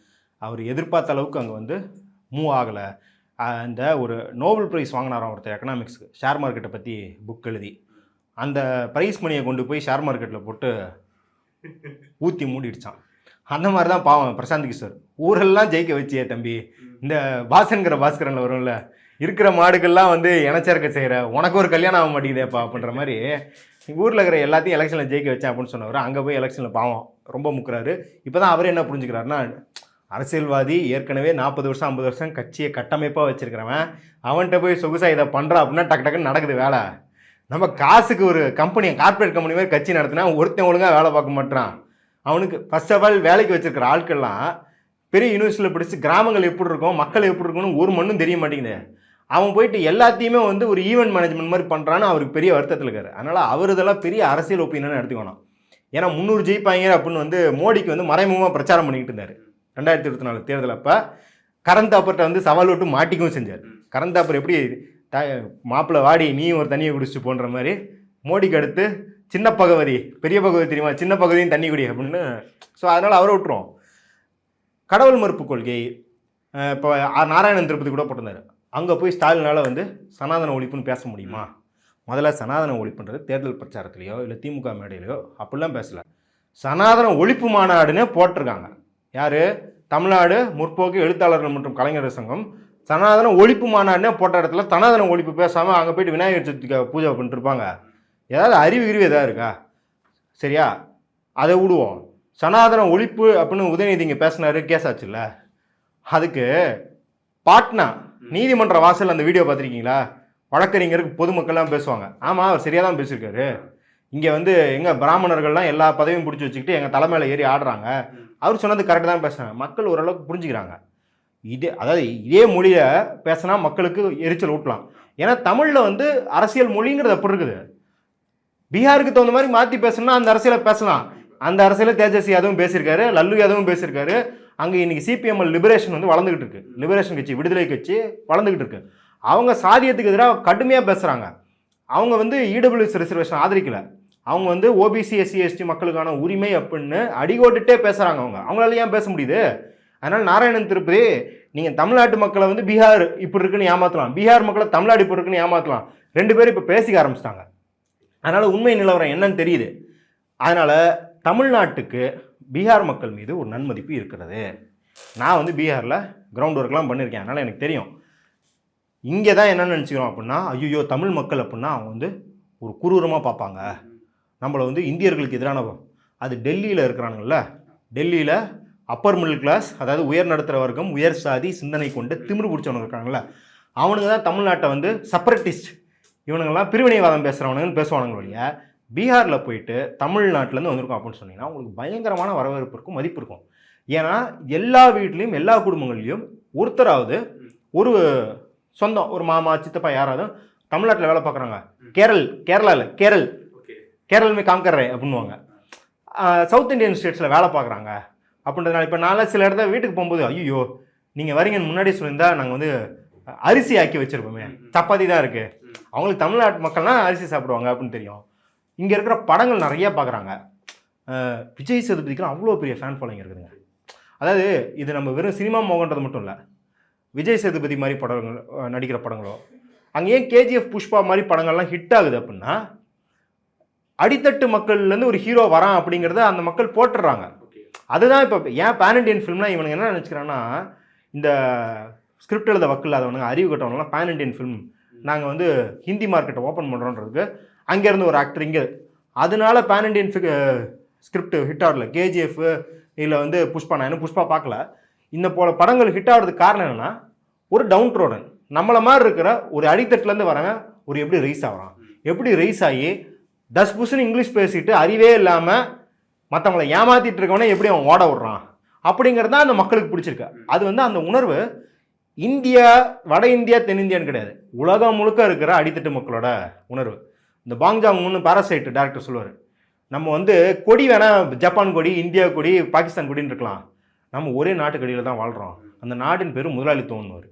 அவர் எதிர்பார்த்த அளவுக்கு அங்கே வந்து மூவ் ஆகலை. இந்த ஒரு நோபல் ப்ரைஸ் வாங்கினாராம் ஒருத்தர் எக்கனாமிக்ஸுக்கு, ஷேர் மார்க்கெட்டை பற்றி புக் எழுதி, அந்த ப்ரைஸ் மணியை கொண்டு போய் ஷேர் மார்க்கெட்டில் போட்டு ஊற்றி மூடிடுச்சான். அந்த மாதிரி தான் பாவம் பிரசாந்த் கிஷோர் ஊரெல்லாம் ஜெயிக்க வச்சியே தம்பி. இந்த பாசன்கிற பாஸ்கரனில் வரும்ல, இருக்கிற மாடுகள்லாம் வந்து இனச்சேர்க்கை செய்கிற, உனக்கு ஒரு கல்யாணம் ஆக மாட்டேங்குதேப்பா அப்படின்ற மாதிரி ஊரில் இருக்கிற எல்லாத்தையும் எலெக்ஷனில் ஜெயிக்க வச்சேன் அப்படின்னு சொன்னவர் அங்கே போய் எலெக்ஷனில் பாவம் ரொம்ப முக்குறாரு. இப்போ தான் அவர் என்ன புரிஞ்சுக்கிறாருன்னா, அரசியல்வாதி ஏற்கனவே 40 வருஷம் 50 வருஷம் கட்சியை கட்டமைப்பாக வச்சிருக்கிறவன் அவன்கிட்ட போய் சொகுசா இதை பண்ணுறா அப்படின்னா டக்கு டக்குன்னு நடக்குது வேலை. நம்ம காசுக்கு ஒரு கம்பெனி, கார்பரேட் கம்பெனி மாதிரி கட்சி நடத்தினா ஒருத்தன் ஒழுங்காக வேலை பார்க்க மாட்டான். அவனுக்கு ஃபர்ஸ்ட் ஆஃப் ஆல் வேலைக்கு வச்சிருக்கிற ஆட்கள்லாம் பெரிய யூனிவர்சிட்டியில் படித்து கிராமங்கள் எப்படி இருக்கும், மக்கள் எப்படி இருக்கும்னு ஒரு மண்ணும் தெரிய மாட்டேங்குது. அவன் போயிட்டு எல்லாத்தையுமே வந்து ஒரு ஈவெண்ட் மேனேஜ்மெண்ட் மாதிரி பண்ணுறான்னு அவருக்கு பெரிய வருத்தத்தில் இருக்காரு. அதனால் அவர் இதெல்லாம் பெரிய அரசியல் ஒப்பீனியன் எடுத்துக்கணும். ஏன்னா 300 ஜெயிப்பாங்க அப்படின்னு வந்து மோடிக்கு வந்து மறைமுகமாக பிரச்சாரம் பண்ணிக்கிட்டு இருந்தார் 2024 தேர்தல். அப்போ கரண் தாப்பர்கிட்ட வந்து சவால் விட்டு மாட்டிக்கவும் செஞ்சார். கரண் தாப்பர் எப்படி மாப்பிள்ளை வாடி நீ ஒரு தண்ணியை குடிச்சிட்டு போன்ற மாதிரி மோடிக்கு அடுத்து சின்ன பகவதி, பெரிய பகவதி தெரியுமா, சின்ன பகுதியும் தண்ணி குடி அப்படின்னு. ஸோ அதனால் அவரை விட்டுருவோம். கடவுள் மறுப்பு கொள்கை இப்போ நாராயணன் திருப்பதி கூட போட்டிருந்தார். அங்கே போய் ஸ்டாலினால் வந்து சனாதன ஒழிப்புன்னு பேச முடியுமா? முதல்ல சனாதன ஒழிப்புன்றது தேர்தல் பிரச்சாரத்துலையோ இல்லை திமுக மேடையிலையோ அப்படிலாம் பேசலை. சனாதன ஒழிப்பு மாநாடுன்னு போட்டிருக்காங்க. யார்? தமிழ்நாடு முற்போக்கு எழுத்தாளர்கள் மற்றும் கலைஞர் சங்கம் சனாதன ஒழிப்பு மாநாடுனே போட்ட இடத்துல சனாதன ஒழிப்பு பேசாமல் அங்கே போயிட்டு விநாயகர் சதுர்த்திக்கு பூஜை பண்ணிட்டு இருப்பாங்க. ஏதாவது அறிவு எதாவது இருக்கா? சரியா, அதை விடுவோம். சனாதன ஒழிப்பு அப்படின்னு உதயநிதி இங்கே பேசினாரு, கேஸ் ஆச்சுல்ல. அதுக்கு பாட்னா நீதிமன்ற வாசல் அந்த வீடியோ பார்த்துருக்கீங்களா? வழக்கறிஞருக்கு பொதுமக்கள்லாம் பேசுவாங்க. ஆமாம், அவர் சரியாக தான் பேசியிருக்காரு. இங்கே வந்து எங்கள் பிராமணர்கள்லாம் எல்லா பதவியும் பிடிச்சி வச்சுக்கிட்டு எங்கள் தலைமையில் ஏறி ஆடுறாங்க. அவர் சொன்னது கரெக்டாக தான் பேசுகிறாங்க. மக்கள் ஓரளவுக்கு புரிஞ்சுக்கிறாங்க. அதாவது இதே மொழியை பேசினா மக்களுக்கு எரிச்சல் ஊட்டலாம். ஏன்னா தமிழில் வந்து அரசியல் மொழிங்கிறது அப்படி இருக்குது. பீகாருக்கு தகுந்த மாதிரி மாற்றி பேசணும்னா அந்த அரசியலை பேசலாம். அந்த அரசியலை தேஜஸ்வி யாதவும் பேசியிருக்காரு, லல்லு யாதவும் பேசியிருக்காரு. அங்கே இன்னைக்கு சிபிஎம்எல் லிபரேஷன் வந்து வளர்ந்துக்கிட்டு இருக்கு. லிபரேஷன் கட்சி, விடுதலை கட்சி வளர்ந்துக்கிட்டு இருக்கு. அவங்க சாதியத்துக்கு எதிராக கடுமையாக பேசுகிறாங்க. அவங்க வந்து இடபிள்யூஎஸ் ரிசர்வேஷன் ஆதரிக்கலை. அவங்க வந்து ஓபிசி எஸ்சி எஸ்டி மக்களுக்கான உரிமை அப்படின்னு அடிகோட்டுட்டே பேசுகிறாங்க. அவங்களால ஏன் பேச முடியுது? அதனால் நாராயணன் திருப்பதி நீங்கள் தமிழ்நாட்டு மக்களை வந்து பீகார் இப்படி இருக்குன்னு ஏமாற்றலாம், பீகார் மக்களை தமிழ்நாடு இப்படி இருக்குன்னு ஏமாற்றலாம். 2 பேரும் இப்போ பேசிக்க ஆரம்பிச்சிட்டாங்க. அதனால் உண்மை நிலவரம் என்னன்னு தெரியுது. அதனால் தமிழ்நாட்டுக்கு பீகார் மக்கள் மீது ஒரு நன்மதிப்பு இருக்கிறது. நான் வந்து பீகாரில் கிரவுண்ட் ஒர்க்லாம் பண்ணியிருக்கேன். அதனால் எனக்கு தெரியும். இங்கே தான் என்னென்னு நினச்சிக்கிறோம் அப்படின்னா, ஐயோ தமிழ் மக்கள் அப்படின்னா அவங்க வந்து ஒரு குரூரமாக பார்ப்பாங்க, நம்மளை வந்து இந்தியர்களுக்கு எதிரான. அது டெல்லியில் இருக்கிறானுங்கள, டெல்லியில் அப்பர் மிடில் கிளாஸ், அதாவது உயர் நடுத்தர வர்க்கம், உயர் சாதி சிந்தனை கொண்டு திமிரு பிடிச்சவனுங்க இருக்காங்கல்ல, அவனுங்க தான் தமிழ்நாட்டை வந்து செப்பரேட்டிஸ்ட், இவனுங்கெல்லாம் பிரிவினைவாதம் பேசுகிறவனுங்கன்னு பேசுவானுங்க வழியா. பீகாரில் போயிட்டு தமிழ்நாட்டிலேருந்து வந்திருக்கோம் அப்படின்னு சொன்னீங்கன்னா உங்களுக்கு பயங்கரமான வரவேற்பு இருக்கும், மதிப்பு இருக்கும். ஏன்னா எல்லா வீட்லேயும் எல்லா குடும்பங்கள்லேயும் ஒருத்தராவது ஒரு சொந்தம், ஒரு மாமா சித்தப்பா யாராவது தமிழ்நாட்டில் வேலை பார்க்குறாங்க. கேரளாவில் கேரளமே காம்கர்றே அப்படின்வாங்க. சவுத் இந்தியன் ஸ்டேட்ஸில் வேலை பார்க்குறாங்க அப்படின்றதுனால இப்போ நான்லாம் சில இடத்துல வீட்டுக்கு போகும்போது ஐயோ நீங்கள் வரீங்கன்னு முன்னாடி சொல்லியிருந்தா நாங்கள் வந்து அரிசி ஆக்கி வச்சுருப்போமே, சப்பாத்தி தான் இருக்குது. அவங்களுக்கு தமிழ்நாட்டு மக்கள்லாம் அரிசி சாப்பிடுவாங்க அப்படின்னு தெரியும். இங்கே இருக்கிற படங்கள் நிறையா பார்க்குறாங்க. விஜய் சேதுபதிக்கெலாம் அவ்வளோ பெரிய ஃபேன் ஃபாலோயிங் இருக்குதுங்க. அதாவது இது நம்ம வெறும் சினிமா மோகன்றது மட்டும் இல்லை, விஜய் சேதுபதி மாதிரி படங்கள் நடிக்கிற படங்களோ, அங்கே ஏன் கேஜிஎஃப் புஷ்பா மாதிரி படங்கள்லாம் ஹிட் ஆகுது அப்படின்னா அடித்தட்டு மக்கள்லேருந்து ஒரு ஹீரோ வரான் அப்படிங்கிறத அந்த மக்கள் போட்டுடுறாங்க. அதுதான் இப்போ ஏன் பேன் இண்டியன் ஃபிலிம்லாம் இவனுங்க என்ன நினச்சிக்கிறாங்கன்னா, இந்த ஸ்கிரிப்ட் எழுத வக்கில் அதவனுங்க அறிவு கட்டவங்கலாம் பேன் இண்டியன் ஃபிலிம் நாங்கள் வந்து ஹிந்தி மார்க்கெட்டை ஓப்பன் பண்ணுறோன்றதுக்கு அங்கேருந்து ஒரு ஆக்டர் இங்கே, அதனால பேன் இண்டியன் ஸ்கிரிப்ட் ஹிட் ஆகல. கேஜிஎஃப் இல்லை வந்து புஷ்பா, நான் இன்னும் புஷ்பா பார்க்கல. இந்த போல படங்கள் ஹிட் ஆகிறதுக்கு காரணம் என்னென்னா, ஒரு டவுன் ரோடன் நம்மளை மாதிரி இருக்கிற ஒரு அடித்தட்டுலேருந்து வரவன் ஒரு எப்படி ரைஸ் ஆகிறான், எப்படி ரைஸ் ஆகி தஸ் புஸ்ன்னு இங்கிலீஷ் பேசிட்டு அறிவே இல்லாமல் மற்றவங்களை ஏமாற்றிட்டு இருக்கவனே எப்படி அவன் ஓட விடுறான் அப்படிங்கிறது தான் அந்த மக்களுக்கு பிடிச்சிருக்கு. அது வந்து அந்த உணர்வு இந்தியா, வட இந்தியா, தென்னிந்தியான்னு கிடையாது, உலகம் முழுக்க இருக்கிற அடித்தட்டு மக்களோட உணர்வு. இந்த பாங்ஜாங்னு பாராசைட் டேரக்டர் சொல்லுவார், நம்ம வந்து கொடி வேணால் ஜப்பான் கொடி, இந்தியா கொடி, பாகிஸ்தான் கொடின்னு இருக்கலாம், நம்ம ஒரே நாட்டுக்கடியில் தான் வாழ்கிறோம், அந்த நாட்டின் பேர் முதலாளித்துவம்னு.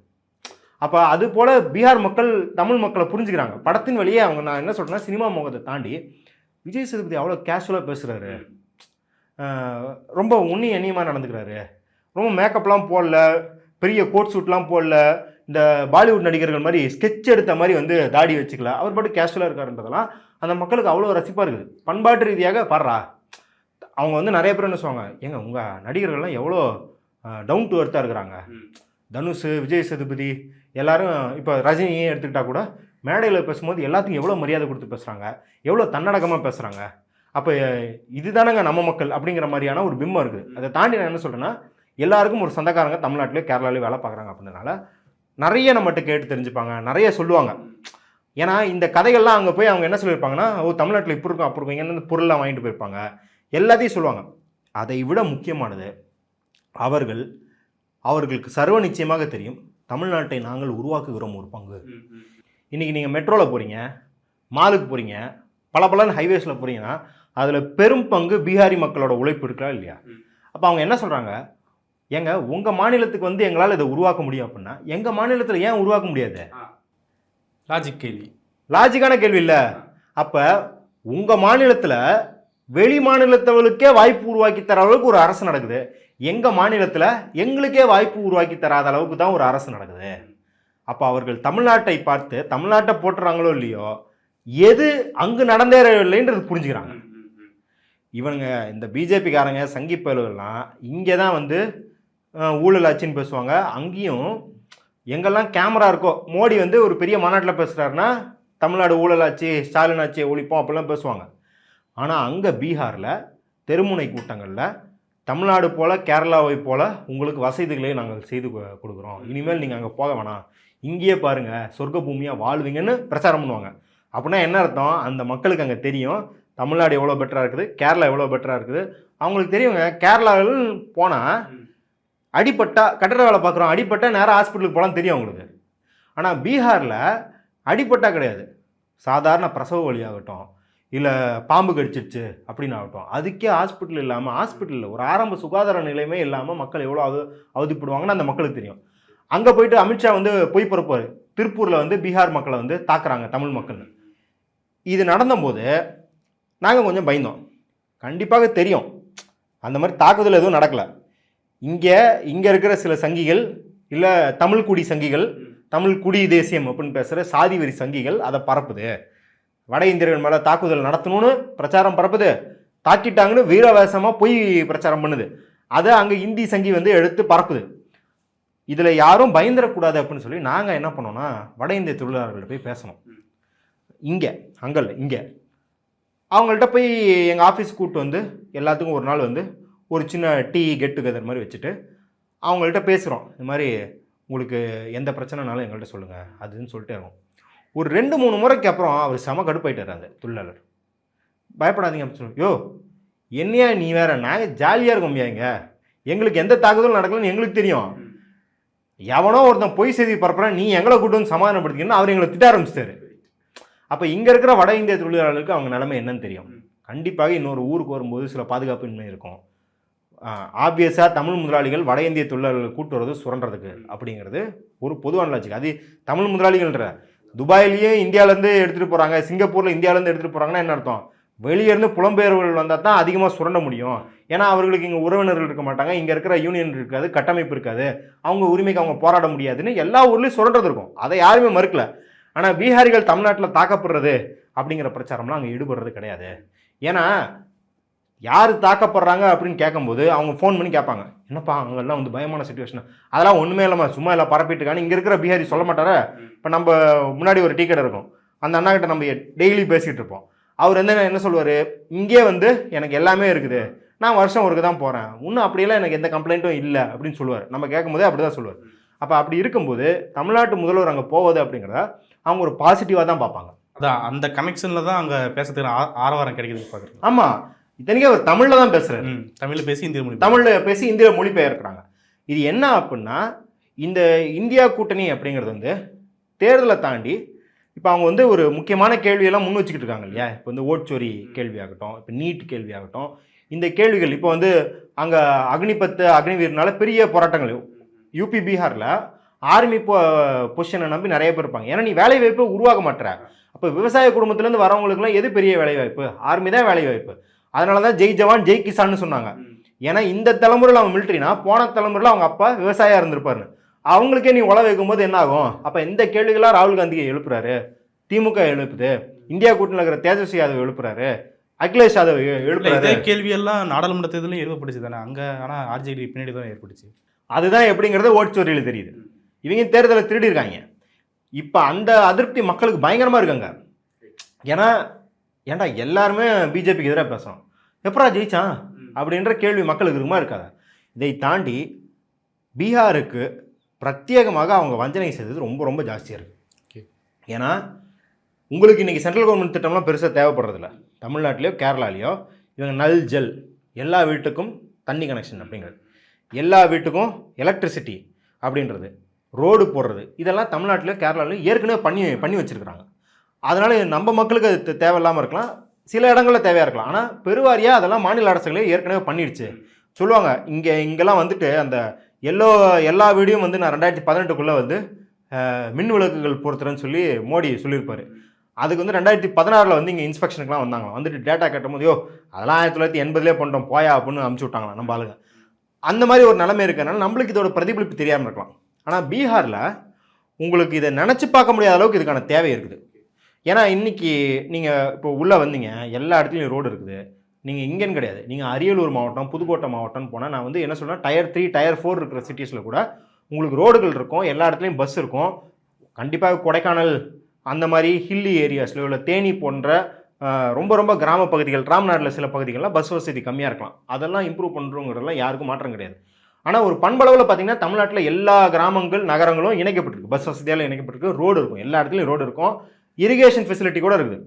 அப்போ அது போல் பீகார் மக்கள் தமிழ் மக்களை புரிஞ்சுக்கிறாங்க படத்தின் வழியே. அவங்க நான் என்ன சொல்கிறேன்னா, சினிமா முகத்தை தாண்டி விஜய் சேதுபதி அவ்வளோ கேஷுவலாக பேசுகிறாரு, ரொம்ப உன்னி எண்ணியமாக நடந்துக்கிறாரு, ரொம்ப மேக்கப்லாம் போடல, பெரிய கோட் சூட்லாம் போடல, இந்த பாலிவுட் நடிகர்கள் மாதிரி ஸ்கெட்ச் எடுத்த மாதிரி வந்து தாடி வச்சுக்கல, அவர் பாட்டு கேஷுவலாக இருக்காருன்றதெல்லாம் அந்த மக்களுக்கு அவ்வளோ ரசிப்பாக இருக்குது. பண்பாட்டு ரீதியாக பாடுறா. அவங்க வந்து நிறைய பேர் என்ன சொல்லுவாங்க, ஏங்க உங்கள் நடிகர்கள்லாம் எவ்வளோ டவுன் டு எர்த்தாக இருக்கிறாங்க. தனுஷ், விஜய் சேதுபதி எல்லாரும் இப்போ ரஜினியே எடுத்துக்கிட்டா கூட மேடையில் பேசும்போது எல்லாத்துக்கும் எவ்வளோ மரியாதை கொடுத்து பேசுகிறாங்க, எவ்வளோ தன்னடக்கமாக பேசுகிறாங்க. அப்போ இதுதானங்க நம்ம மக்கள் அப்படிங்கிற மாதிரியான ஒரு பிம்பம் இருக்குது. அதை தாண்டி நான் என்ன சொல்கிறேன்னா, எல்லாருக்கும் ஒரு சொந்தக்காரங்க தமிழ்நாட்டிலே கேரளாவிலே வேலை பார்க்குறாங்க அப்படின்றனால நிறைய நம்மகிட்ட கேட்டு தெரிஞ்சுப்பாங்க, நிறைய சொல்லுவாங்க. ஏன்னா இந்த கதைகள்லாம் அங்கே போய் அவங்க என்ன சொல்லியிருப்பாங்கன்னா, தமிழ்நாட்டில் இப்படி இருக்கும் அப்படி இருக்கும், இங்கேருந்து பொருள்லாம் வாங்கிட்டு போயிருப்பாங்க, எல்லாத்தையும் சொல்லுவாங்க. அதை விட முக்கியமானது அவர்களுக்கு சர்வ நிச்சயமாக தெரியும் தமிழ்நாட்டை நாங்கள் உருவாக்குகிறோம் ஒரு பங்கு. இன்றைக்கி நீங்கள் மெட்ரோவில் போகிறீங்க, மாலுக்கு போகிறீங்க, பல ஹைவேஸில் போகிறீங்கன்னா அதில் பெரும் பங்கு பீகாரி மக்களோட உழைப்பு இருக்கா இல்லையா? அப்போ அவங்க என்ன சொல்கிறாங்க, ஏங்க உங்கள் மாநிலத்துக்கு வந்து எங்களால் இதை உருவாக்க முடியும் அப்படின்னா எங்கள் மாநிலத்தில் ஏன் உருவாக்க முடியாது? லாஜிக் கேள்வி, லாஜிக்கான கேள்வி இல்லை. அப்போ உங்கள் மாநிலத்தில் வெளி மாநிலத்தவர்களுக்கே வாய்ப்பு உருவாக்கி தர அளவுக்கு ஒரு அரசு நடக்குது, எங்கள் மாநிலத்தில் எங்களுக்கே வாய்ப்பு உருவாக்கி தராத அளவுக்கு தான் ஒரு அரசு நடக்குது. அப்போ அவர்கள் தமிழ்நாட்டை பார்த்து தமிழ்நாட்டை போட்டுறாங்களோ இல்லையோ, எது அங்கு நடந்தேறவில்லைன்றது புரிஞ்சுக்கிறாங்க. இவனுங்க இந்த பிஜேபிக்காரங்க சங்கி பயலுகள்லாம் இங்கே தான் வந்து ஊழல் ஆட்சின்னு பேசுவாங்க. அங்கேயும் எங்கெல்லாம் கேமரா இருக்கோ, மோடி வந்து ஒரு பெரிய மாநாட்டில் பேசுகிறாருன்னா தமிழ்நாடு ஊழல் ஆட்சி, ஸ்டாலின் ஆட்சியை ஒழிப்போம் அப்படிலாம் பேசுவாங்க. ஆனால் அங்கே பீகாரில் தெருமுனை கூட்டங்களில் தமிழ்நாடு போல் கேரளாவை போல் உங்களுக்கு வசதிகளை நாங்கள் செய்து கொடுக்குறோம், இனிமேல் நீங்கள் அங்கே போக வேணாம், இங்கேயே பாருங்கள் சொர்க்க பூமியாக வாழ்வீங்கன்னு பிரச்சாரம் பண்ணுவாங்க. அப்படின்னா என்ன அர்த்தம், அந்த மக்களுக்கு அங்கே தெரியும் தமிழ்நாடு எவ்வளோ பெட்டராக இருக்குது, கேரளா எவ்வளோ பெட்டராக இருக்குது. அவங்களுக்கு தெரியுங்க, கேரளாவில் போனால் அடிப்பட்டா கட்டட வேலை பார்க்குறோம், அடிப்பட்டா நேராக ஹாஸ்பிட்டலுக்கு போகலாம் தெரியும் அவங்களுக்கு. ஆனால் பீகாரில் அடிப்பட்டா கிடையாது, சாதாரண பிரசவ வழியாகட்டும் இல்லை பாம்பு கடிச்சிருச்சு அப்படின்னு ஆகட்டும், அதுக்கே ஹாஸ்பிட்டல் இல்லாமல், ஹாஸ்பிட்டலில் ஒரு ஆரம்ப சுகாதார நிலையமே இல்லாமல் மக்கள் எவ்வளோ அவதிப்படுவாங்கன்னு அந்த மக்களுக்கு தெரியும். அங்கே போயிட்டு அமித்ஷா வந்து பொய் பரப்புவார், திருப்பூரில் வந்து பீகார் மக்களை வந்து தாக்குறாங்க தமிழ் மக்கள். இது நடந்தபோது நாங்கள் கொஞ்சம் பயந்தோம். கண்டிப்பாக தெரியும் அந்த மாதிரி தாக்குதல் எதுவும் நடக்கலை. இங்கே இருக்கிற சில சங்கிகள் இல்லை தமிழ் குடி சங்கிகள், தமிழ் குடி தேசியம் அப்படின்னு பேசுகிற சாதி வெறி சங்கிகள் அதை பரப்புது, வட இந்தியர்கள் மேலே தாக்குதல் நடத்தணும்னு பிரச்சாரம் பரப்புது, தாக்கிட்டாங்கன்னு வீரவேசமாக போய் பிரச்சாரம் பண்ணுது, அதை அங்கே இந்தி சங்கி வந்து எடுத்து பரப்புது. இதில் யாரும் பயந்துடக்கூடாது அப்படின்னு சொல்லி நாங்கள் என்ன பண்ணோம்னா வட இந்திய தொழிலாளர்கள்ட்ட போய் பேசணும். இங்கே அவங்கள்ட்ட போய் எங்கள் ஆஃபீஸ் கூப்பிட்டு வந்து எல்லாத்துக்கும் ஒரு நாள் வந்து ஒரு சின்ன டீ கெட் டுகெதர் மாதிரி வச்சுட்டு அவங்கள்ட்ட பேசுகிறோம். இது மாதிரி உங்களுக்கு எந்த பிரச்சனைனாலும் எங்கள்கிட்ட சொல்லுங்கள் அதுன்னு சொல்லிட்டு இருக்கோம். ஒரு 2-3 முறைக்கு அப்புறம் அவர் செம கடுப்பாயிட்டார் அந்த தொழிலாளர். பயப்படாதீங்க அப்படின்னு சொல்லி, யோ என்னையா நீ வேற, நாங்கள் ஜாலியாக இருக்கோம்யா, எங்களுக்கு எந்த தாக்குதலும் நடக்கலன்னு எங்களுக்கு தெரியும், எவனோ ஒருத்தன் பொய் செய்தி பரப்புறான், நீ எங்களை கூட்டு வந்து சமாதானப்படுத்திக்கணும்னு அவர் எங்களை திட்ட ஆரம்பிச்சிட்டாரு. அப்போ இங்கே இருக்கிற வட இந்திய தொழிலாளர்களுக்கு அவங்க நிலைமை என்னன்னு தெரியும். கண்டிப்பாக இன்னொரு ஊருக்கு வரும்போது சில பாதுகாப்பின்மை இருக்கும். ஆப்வியஸாக தமிழ் முதலாளிகள் வட இந்திய தொழிலாளர்கள் கூட்டு வரது சுரண்டுறதுக்கு அப்படிங்கிறது ஒரு பொதுவான லாஜிக். அது தமிழ் முதலாளிகள்ன்ற துபாயிலேயே இந்தியாவிலேருந்து எடுத்துகிட்டு போகிறாங்க, சிங்கப்பூரில் இந்தியாவிலேருந்து எடுத்துகிட்டு போகிறாங்கன்னா என்ன அர்த்தம், வெளியேருந்து புலம்பெயர்வுகள் வந்தால் தான் அதிகமாக சுரண்ட முடியும். ஏன்னா அவர்களுக்கு இங்கே உறவினர்கள் இருக்க மாட்டாங்க, இங்கே இருக்கிற யூனியன் இருக்காது, கட்டமைப்பு இருக்காது, அவங்க உரிமைக்கு அவங்க போராட முடியாதுன்னு எல்லா ஊர்லேயும் சுரண்டது இருக்கும். அதை யாருமே மறுக்கல. ஆனால் பீகாரிகள் தமிழ்நாட்டில் தாக்கப்படுறது அப்படிங்கிற பிரச்சாரம்லாம் அங்கே ஈடுபடுறது கிடையாது. ஏன்னா யார் தாக்கப்படுறாங்க அப்படின்னு கேட்கும்போது அவங்க ஃபோன் பண்ணி கேட்பாங்க, என்னப்பா அங்கெல்லாம் வந்து பயமான சுச்சுவேஷன், அதெல்லாம் ஒன்றுமே இல்லாமல் சும்மா எல்லாம் பரப்பிட்டு இருக்காங்க, இங்கே இருக்கிற பீகாரி சொல்ல மாட்டாரா. இப்போ நம்ம முன்னாடி ஒரு டீ கடை இருக்கும், அந்த அண்ணா கிட்ட நம்ம டெய்லி பேசிகிட்டு இருப்போம். அவர் என்ன சொல்லுவார், இங்கே வந்து எனக்கு எல்லாமே இருக்குது, நான் வருஷம் ஒருக்கு தான் போகிறேன், இன்னும் அப்படியெல்லாம் எனக்கு எந்த கம்ப்ளைண்ட்டும் இல்லை அப்படின்னு சொல்லுவார். நம்ம கேட்கும்போதே அப்படி தான் சொல்லுவார். அப்போ அப்படி இருக்கும்போது தமிழ்நாட்டு முதல்வர் அங்கே போவது அப்படிங்கிறத அவங்க ஒரு பாசிட்டிவாக தான் பார்ப்பாங்க. அதான் அந்த கனெக்ஷனில் தான் அங்கே பேசுறதுக்கு ஆரவாரம் கிடைக்குது பார்க்குறேன். ஆமாம், இத்தனைக்கே அவர் தமிழில் தான் பேசுகிறாரு, தமிழில் பேசி இந்திய மொழி பெயர்க்கிறாங்க. இது என்ன அப்படின்னா, இந்த இந்தியா கூட்டணி அப்படிங்கிறது வந்து தேர்தலை தாண்டி இப்போ அவங்க வந்து ஒரு முக்கியமான கேள்வியெல்லாம் முன் வச்சுக்கிட்டு இருக்காங்க இல்லையா. இப்போ வந்து ஓட்சோரி கேள்வியாகட்டும், இப்போ நீட் கேள்வியாகட்டும், இந்த கேள்விகள் இப்போ வந்து அங்கே அக்னிவீர்னால பெரிய போராட்டங்கள் யூபி பீகாரில் ஆர்மி பொசிஷனை நம்பி நிறைய பேர் இருப்பாங்க. ஏன்னா நீ வேலை வாய்ப்பை உருவாக்க மாட்டேற. அப்போ விவசாய குடும்பத்துலேருந்து வரவங்களுக்குலாம் எது பெரிய வேலை வாய்ப்பு, ஆர்மி தான் வேலை வாய்ப்பு. அதனால தான் ஜெய் ஜவான் ஜெய் கிசான்னு சொன்னாங்க. ஏன்னா இந்த தலைமுறையில் அவன் மிலிட்ரினா போன தலைமுறையில் அவங்க அப்பா விவசாயியாக இருந்திருப்பாருன்னு. அவங்களுக்கே நீ உழ வைக்கும்போது என்ன ஆகும். அப்போ இந்த கேள்விகளாக ராகுல் காந்தி எழுப்புறாரு, திமுக எழுப்புது, இந்தியா கூட்டணியில் இருக்கிற தேஜஸ்வி யாதவ் எழுப்புறாரு, அகிலேஷ் யாதவ் எழுப்புறாரு. இதே கேள்வியெல்லாம் நாடாளுமன்ற தேர்தலையும் எழுப்பப்பட்டுச்சு தானே அங்கே. ஆனால் ஆர்ஜேடி பின்னாடி தான் ஏற்பட்டுச்சு. அதுதான் எப்படிங்கிறது ஓட்டுச்சோரியில் தெரியுது. இவங்க தேர்தலை திருடிருக்காங்க. இப்போ அந்த அதிருப்தி மக்களுக்கு பயங்கரமாக இருக்காங்க. ஏன்டா எல்லாருமே பிஜேபிக்கு எதிராக பேசுகிறோம், எப்படா ஜெயிச்சான் அப்படின்ற கேள்வி மக்களுக்கு இருக்குமா இருக்காது. இதை தாண்டி பீகாருக்கு பிரத்யேகமாக அவங்க வஞ்சனை செய்தது ரொம்ப ரொம்ப ஜாஸ்தியாக இருக்குது. ஏன்னா உங்களுக்கு இன்றைக்கி சென்ட்ரல் கவர்மெண்ட் திட்டம்லாம் பெருசாக தேவைப்படுறதில்ல. தமிழ்நாட்டிலையோ கேரளாலேயோ இவங்க நல் ஜல், எல்லா வீட்டுக்கும் தண்ணி கனெக்ஷன் அப்படிங்கிறது, எல்லா வீட்டுக்கும் எலக்ட்ரிசிட்டி அப்படின்றது, ரோடு போடுறது, இதெல்லாம் தமிழ்நாட்டிலையோ கேரளாலையும் ஏற்கனவே பண்ணி வச்சுருக்குறாங்க. அதனால் நம்ம மக்களுக்கு அது தேவையில்லாமல் இருக்கலாம், சில இடங்களில் தேவையாக இருக்கலாம். ஆனால் பெருவாரியாக அதெல்லாம் மாநில அரசுகளே ஏற்கனவே பண்ணிடுச்சு சொல்லுவாங்க. இங்கெல்லாம் வந்துட்டு அந்த எல்லா வீடியும் வந்து நான் 2018 வந்து மின் விளக்குகள் பொறுத்துறேன்னு சொல்லி மோடி சொல்லியிருப்பார். அதுக்கு வந்து 2016 வந்து இங்கே இன்ஸ்பெக்ஷனுக்குலாம் வந்தாங்க. வந்துட்டு டேட்டா கட்டும் போது அதெல்லாம் 1980 பண்ணிட்டோம் போயா அப்படின்னு அனுப்பிச்சி விட்டாங்களா நம்ம ஆளுங்க. அந்த மாதிரி ஒரு நிலைமை இருக்கிறனால நம்மளுக்கு இதோட பிரதிபலிப்பு தெரியாமல் இருக்கலாம். ஆனால் பீகாரில் உங்களுக்கு இதை நினச்சி பார்க்க முடியாத அளவுக்கு இதுக்கான தேவை இருக்குது. ஏன்னா இன்றைக்கி நீங்கள் இப்போ உள்ளே வந்தீங்க, எல்லா இடத்துலையும் ரோடு இருக்குது. நீங்கள் இங்கேன்னு கிடையாது, நீங்கள் அரியலூர் மாவட்டம், புதுக்கோட்டை மாவட்டம்னு போனால், நான் வந்து என்ன சொல்கிறேன், டயர் 3 டயர் 4 இருக்கிற சிட்டிஸில் கூட உங்களுக்கு ரோடுகள் இருக்கும், எல்லா இடத்துலையும் பஸ் இருக்கும். கண்டிப்பாக கொடைக்கானல் அந்த மாதிரி ஹில்லி ஏரியாஸில் உள்ள தேனி போன்ற ரொம்ப ரொம்ப கிராம பகுதிகள், ராம்நாட்டில் சில பகுதிகளில் பஸ் வசதி கம்மியாக இருக்கலாம். அதெல்லாம் இம்ப்ரூவ் பண்ணுறோங்கிறதெல்லாம் யாருக்கும் மாற்றம் கிடையாது. ஆனால் ஒரு பண்பளவில் பார்த்தீங்கன்னா தமிழ்நாட்டில் எல்லா கிராமங்கள் நகரங்களும் இணைக்கப்பட்டிருக்கு, பஸ் வசதியால் இணைக்கப்பட்டிருக்கு, ரோடு இருக்கும், எல்லா இடத்துலையும் ரோடு இருக்கும், இரிகேஷன் ஃபெசிலிட்டி கூட இருக்குது.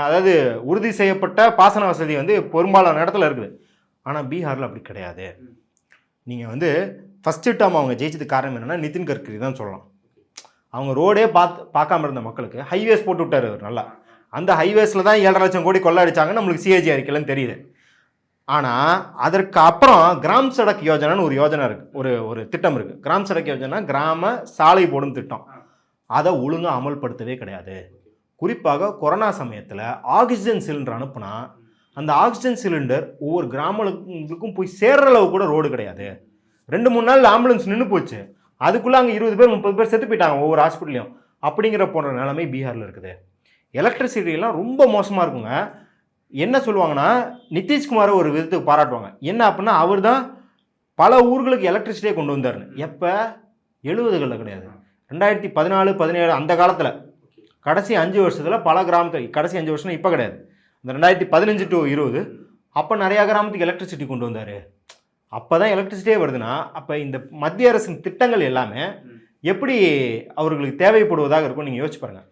அதாவது உறுதி செய்யப்பட்ட பாசன வசதி வந்து பெரும்பாலான இடத்துல இருக்குது. ஆனால் பீகாரில் அப்படி கிடையாது. நீங்கள் வந்து ஃபஸ்ட்டு டேர்ம் அவங்க ஜெயிச்சதுக்கு காரணம் என்னென்னா நிதின் கட்கரி தான் சொல்லலாம். அவங்க ரோடே பார்க்காம இருந்த மக்களுக்கு ஹைவேஸ் போட்டு விட்டார் அவர் நல்லா. அந்த ஹைவேஸில் தான் 7.5 லட்சம் கோடி கொள்ளடிச்சாங்க, நம்மளுக்கு சிஏஜி அறிக்கையிலன்னு தெரியுது. ஆனால் அதற்கு அப்புறம் கிராம் சடக் யோஜனான்னு ஒரு யோஜனை இருக்குது, ஒரு திட்டம் இருக்குது. கிராம் சடக் யோஜனா கிராம சாலை போடும் திட்டம். அதை ஒழுங்காக அமல்படுத்தவே கிடையாது. குறிப்பாக கொரோனா சமயத்தில் ஆக்சிஜன் சிலிண்டர் அனுப்புனா அந்த ஆக்சிஜன் சிலிண்டர் ஒவ்வொரு கிராமங்களுக்கும் போய் சேர்ற அளவு கூட ரோடு கிடையாது. 2-3 நாள் ஆம்புலன்ஸ் நின்று போச்சு, அதுக்குள்ளே அங்கே 20 பேர் 30 பேர் செத்து போயிட்டாங்க ஒவ்வொரு ஹாஸ்பிட்டலையும். அப்படிங்கிற போன்ற நிலைமை பீகாரில் இருக்குது. எலக்ட்ரிசிட்டிலாம் ரொம்ப மோசமாக இருக்குங்க. என்ன சொல்லுவாங்கன்னா, நிதிஷ்குமாரை ஒரு விதத்துக்கு பாராட்டுவாங்க. என்ன அப்படின்னா, அவர் தான் பல ஊர்களுக்கு எலக்ட்ரிசிட்டியே கொண்டு வந்தாருன்னு. எப்போ? 70களில் கிடையாது, 2014, 17 அந்த காலத்தில். கடைசி 5 வருஷத்தில் பல கிராமத்துக்கு, கடைசி 5 வருஷம் இப்போ கிடையாது, இந்த 2015 to 20 அப்போ நிறையா கிராமத்துக்கு எலக்ட்ரிசிட்டி கொண்டு வந்தார். அப்போ தான் எலக்ட்ரிசிட்டியே வருதுன்னா, அப்போ இந்த மத்திய அரசின் திட்டங்கள் எல்லாமே எப்படி அவர்களுக்கு தேவைப்படுவதாக இருக்கும் நீங்கள் யோசிச்சு பாருங்கள்.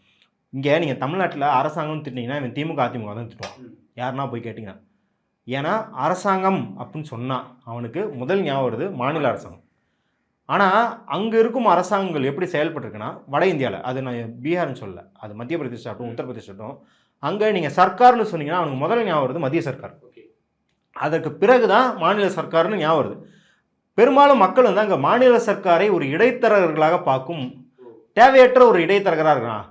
இங்கே நீங்கள் தமிழ்நாட்டில் அரசாங்கம் திட்டிங்கன்னா இவன் திமுக அதிமுக தான் திட்டுவான், யாருன்னா போய் கேட்டிங்கன்னா. ஏன்னா அரசாங்கம் அப்படின்னு சொன்னால் அவனுக்கு முதல் ஞாபகம் வருது மாநில அரசாங்கம். ஆனால் அங்கே இருக்கும் அரசாங்கங்கள் எப்படி செயல்பட்டுருக்குன்னா, வட இந்தியாவில், அது நான் பீகார்னு சொல்லலை, அது மத்திய பிரதேஷ் ஆகட்டும் உத்தரப்பிரதேஷ் ஆகட்டும், அங்கே நீங்கள் சர்க்கார்னு சொன்னீங்கன்னா அவனுக்கு முதல் ஞாபகம் வருது மத்திய சர்க்கார். அதற்கு பிறகு தான் மாநில சர்க்கார்னு ஞாபகம் வருது. பெரும்பாலும் மக்கள் வந்து அங்கே மாநில சர்க்காரை ஒரு இடைத்தரகர்களாக பார்க்கும், தேவையற்ற ஒரு இடைத்தரகராக இருக்கிறான்,